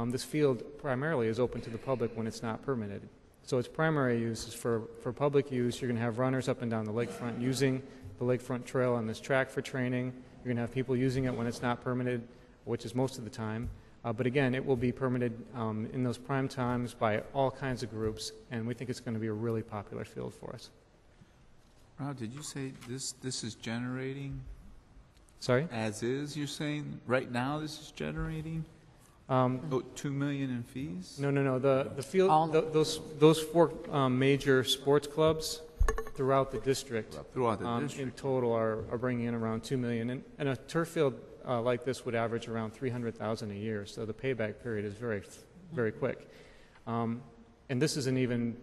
this field primarily is open to the public when it's not permitted. So its primary use is for public use. You're going to have runners up and down the lakefront using the lakefront trail on this track for training. You're going to have people using it when it's not permitted, which is most of the time. But again, it will be permitted in those prime times by all kinds of groups, and we think it's going to be a really popular field for us. Rob, did you say this is generating? Sorry? As is, you're saying? Right now this is generating? $2 million in fees? No. The field, those four major sports clubs throughout the district, in total are bringing in around $2 million. And a turf field like this would average around $300,000 a year. So the payback period is very, very quick. And this is an even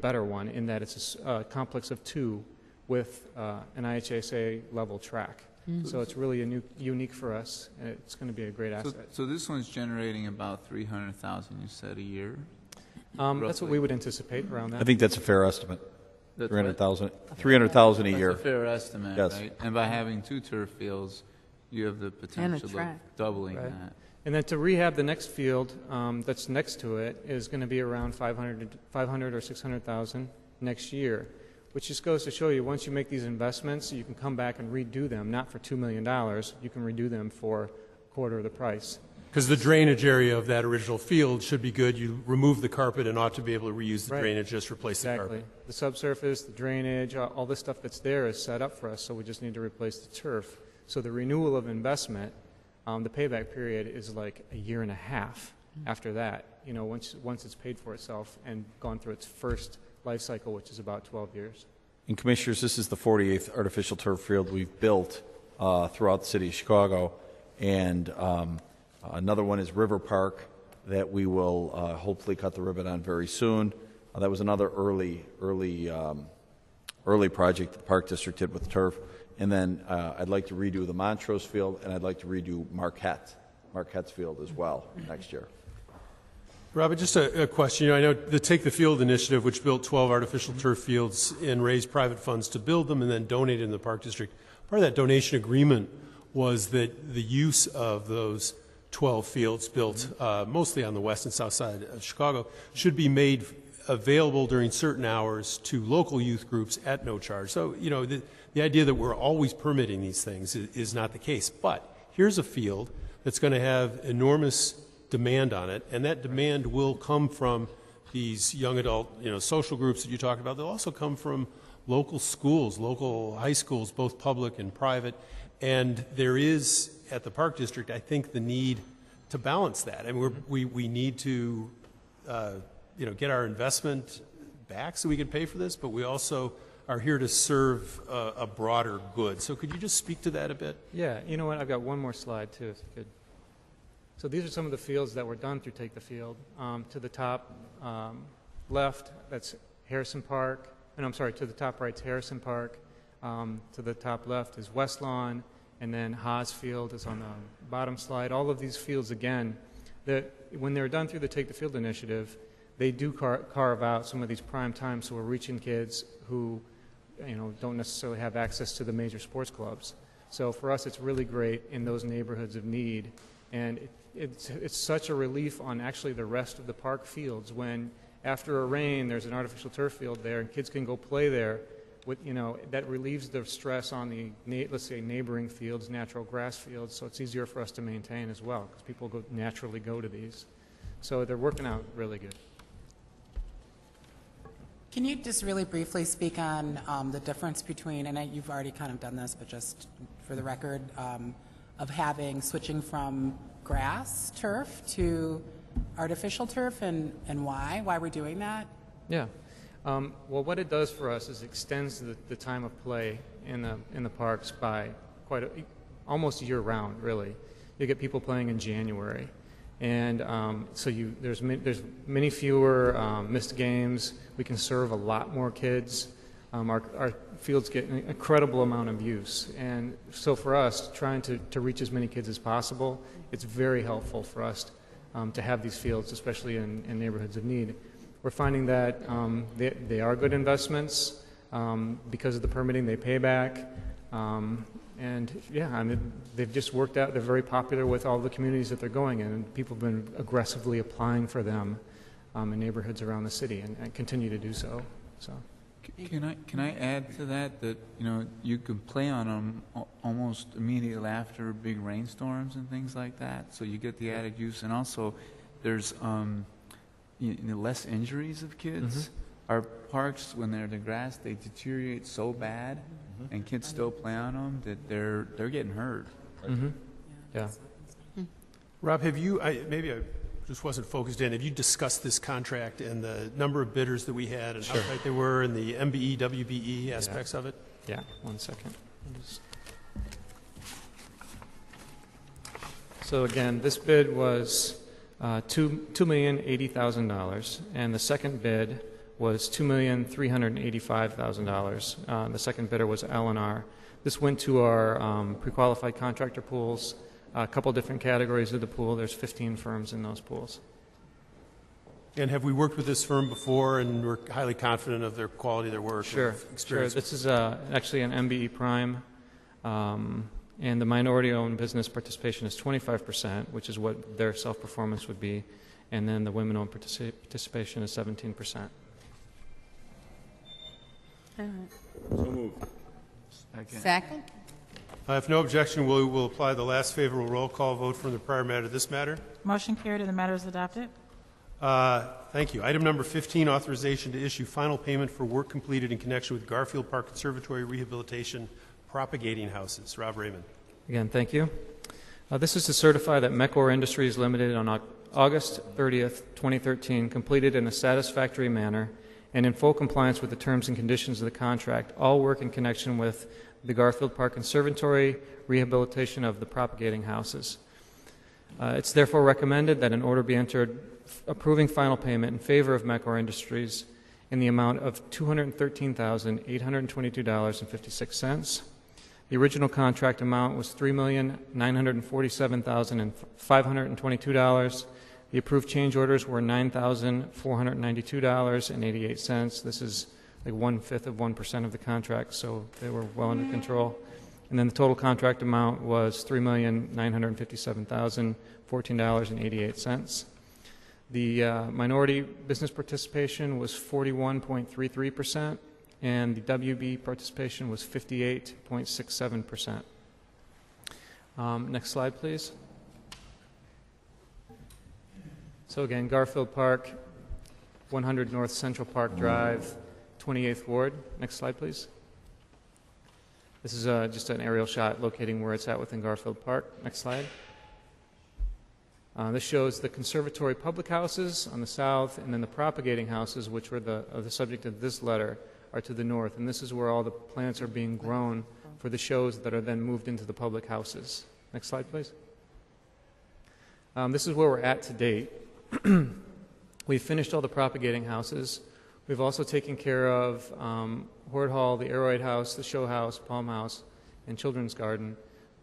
better one in that it's a complex of two with an IHSA level track. So it's really unique for us, and it's going to be a great asset. So this one's generating about 300,000, you said, a year? That's what we would anticipate around that. I think that's a fair estimate. That's 300,000 300,000 a year. That's a fair estimate, Yes. right? And by having 2 turf fields, you have the potential of track. doubling Right. that. And then to rehab the next field that's next to it is going to be around 500 or 600,000 next year, which just goes to show you once you make these investments, you can come back and redo them, not for $2 million. You can redo them for a quarter of the price. Because the drainage area of that original field should be good. You remove the carpet and ought to be able to reuse the Right. drainage, just replace the Exactly. carpet. The subsurface, the drainage, all the stuff that's there is set up for us, so we just need to replace the turf. So the renewal of investment, the payback period is like a year and a half after that, once it's paid for itself and gone through its first life cycle, which is about 12 years. And Commissioners, this is the 48th artificial turf field we've built throughout the city of Chicago. And another one is River Park that we will hopefully cut the ribbon on very soon. That was another early project the Park District did with turf. And then I'd like to redo the Montrose Field, and I'd like to redo Marquette's Field as well next year. Robert, just a question. I know the Take the Field initiative, which built 12 artificial turf fields and raised private funds to build them and then donated in the Park District. Part of that donation agreement was that the use of those 12 fields built mostly on the west and south side of Chicago should be made available during certain hours to local youth groups at no charge. So, the idea that we're always permitting these things is not the case. But here's a field that's going to have enormous demand on it, and that demand will come from these young adult, social groups that you talked about. They'll also come from local schools, local high schools, both public and private. And there is, at the Park District, I think, the need to balance that. And we need to, get our investment back so we can pay for this, but we also are here to serve a broader good. So could you just speak to that a bit? Yeah, you know what? I've got one more slide, too, if you could. So these are some of the fields that were done through Take the Field. To the top left, that's Harrison Park. And I'm sorry, to the top right's Harrison Park. To the top left is West Lawn. And then Haas Field is on the bottom slide. All of these fields, again, when they're done through the Take the Field initiative, they do carve out some of these prime times, so we're reaching kids who don't necessarily have access to the major sports clubs. So for us, it's really great in those neighborhoods of need. And it's such a relief on actually the rest of the park fields when after a rain there's an artificial turf field there and kids can go play there. That relieves the stress on the, let's say, neighboring fields, natural grass fields, so it's easier for us to maintain as well because people naturally go to these. So they're working out really good. Can you just really briefly speak on the difference between, and you've already kind of done this, but just for the record, of switching from grass turf to artificial turf and why we're doing that? Yeah. Well, what it does for us is extends the time of play in the parks by almost year round, really. You get people playing in January. And so there's many fewer missed games. We can serve a lot more kids. Our fields get an incredible amount of use. And so for us, trying to reach as many kids as possible, it's very helpful for us to have these fields, especially in neighborhoods of need. We're finding that they are good investments. Because of the permitting, they pay back. And yeah, they've just worked out. They're very popular with all the communities that they're going in, and people have been aggressively applying for them in neighborhoods around the city, and continue to do so. So, can I add to that you can play on them almost immediately after big rainstorms and things like that, so you get the added use, and also there's less injuries of kids. Mm-hmm. Our parks, when they're in the grass, they deteriorate so bad, and kids still play on them that they're getting hurt. Mm-hmm. Yeah. Rob, have you? Maybe I just wasn't focused in. Have you discussed this contract and the number of bidders that we had, and how tight they were, and the MBE, WBE aspects of it? Yeah. 1 second. So again, this bid was $2,080,000, and the second bid was $2,385,000. The second bidder was L&R. This went to our pre-qualified contractor pools, a couple different categories of the pool. There's 15 firms in those pools. And have we worked with this firm before, and we're highly confident of their quality of their work? Sure. Experience? This is actually an MBE Prime, and the minority-owned business participation is 25%, which is what their self-performance would be, and then the women-owned participation is 17%. All right. So moved. Second? If no objection, we will apply the last favorable roll call vote from the prior matter to this matter. Motion carried and the matter is adopted. Thank you. Item number 15, authorization to issue final payment for work completed in connection with Garfield Park Conservatory rehabilitation propagating houses. Rob Raymond. Again, thank you. This is to certify that Mecor Industries Limited on August 30th, 2013, completed in a satisfactory manner and in full compliance with the terms and conditions of the contract all work in connection with the Garfield Park Conservatory rehabilitation of the propagating houses. It's therefore recommended that an order be entered approving final payment in favor of Mecor Industries in the amount of $213,822.56. The original contract amount was $3,947,522. The approved change orders were $9,492.88. This is like 1/5 of 1% of the contract, so they were well under control. And then the total contract amount was $3,957,014.88. The minority business participation was 41.33%, and the WB participation was 58.67%. Next slide, please. So again, Garfield Park, 100 North Central Park Drive, 28th Ward. Next slide, please. This is just an aerial shot locating where it's at within Garfield Park. Next slide. This shows the conservatory public houses on the south, and then the propagating houses, which were the subject of this letter, are to the north. And this is where all the plants are being grown for the shows that are then moved into the public houses. Next slide, please. This is where we're at to date. We've finished all the propagating houses. We've also taken care of Horde Hall, the Aroid House, the Show House, Palm House, and Children's Garden.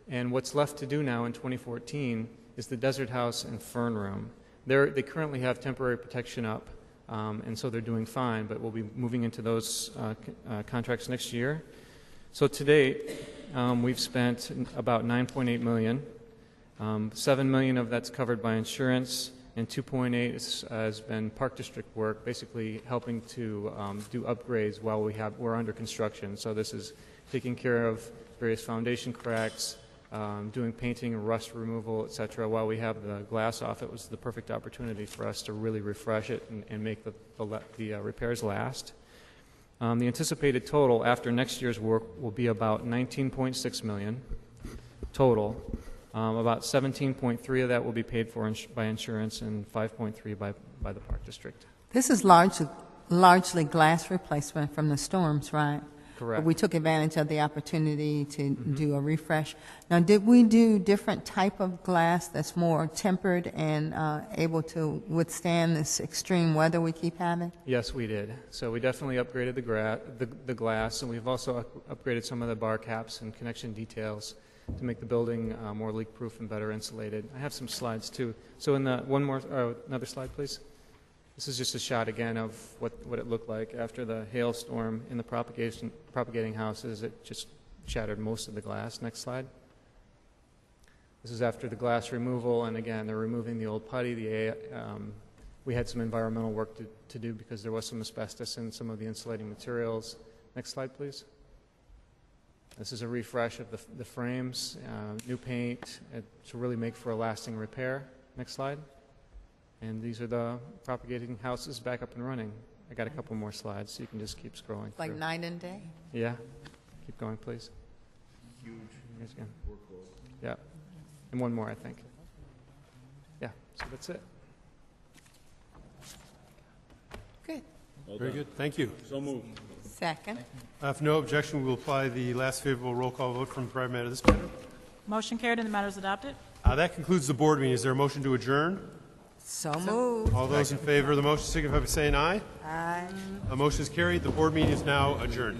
And what's left to do now in 2014 is the Desert House and Fern Room. They currently have temporary protection up, and so they're doing fine, but we'll be moving into those contracts next year. So to date, we've spent about $9.8 million. $7 million of that's covered by insurance, and $2.8 has been Park District work, basically helping to do upgrades while we're under construction. So this is taking care of various foundation cracks, doing painting, rust removal, etc. While we have the glass off, it was the perfect opportunity for us to really refresh it and make the repairs last. The anticipated total after next year's work will be about $19.6 million total. About 17.3 of that will be paid for by insurance, and 5.3 by the Park District. This is largely glass replacement from the storms, right? Correct. But we took advantage of the opportunity to do a refresh. Now, did we do different type of glass that's more tempered and able to withstand this extreme weather we keep having? Yes, we did. So we definitely upgraded the glass, and we've also upgraded some of the bar caps and connection details to make the building more leak-proof and better insulated. I have some slides too. So in the another slide, please. This is just a shot again of what it looked like after the hailstorm in the propagating houses. It just shattered most of the glass. Next slide. This is after the glass removal, and again, they're removing the old putty. We had some environmental work to do because there was some asbestos in some of the insulating materials. Next slide, please. This is a refresh of the frames, new paint to really make for a lasting repair. Next slide. And these are the propagating houses back up and running. I got a couple more slides, so you can just keep scrolling. It's like through. night and day. Yeah. Keep going, please. Huge. Here's again. Yeah. And one more, I think. Yeah. So that's it. Good. Very good. Thank you. So moved. Second. If no objection, we will apply the last favorable roll call vote from the prior matter to this matter. Motion carried and the matter is adopted. That concludes the board meeting. Is there a motion to adjourn? So moved. All those in favor of the motion signify by saying aye. Aye. A motion is carried. The board meeting is now adjourned.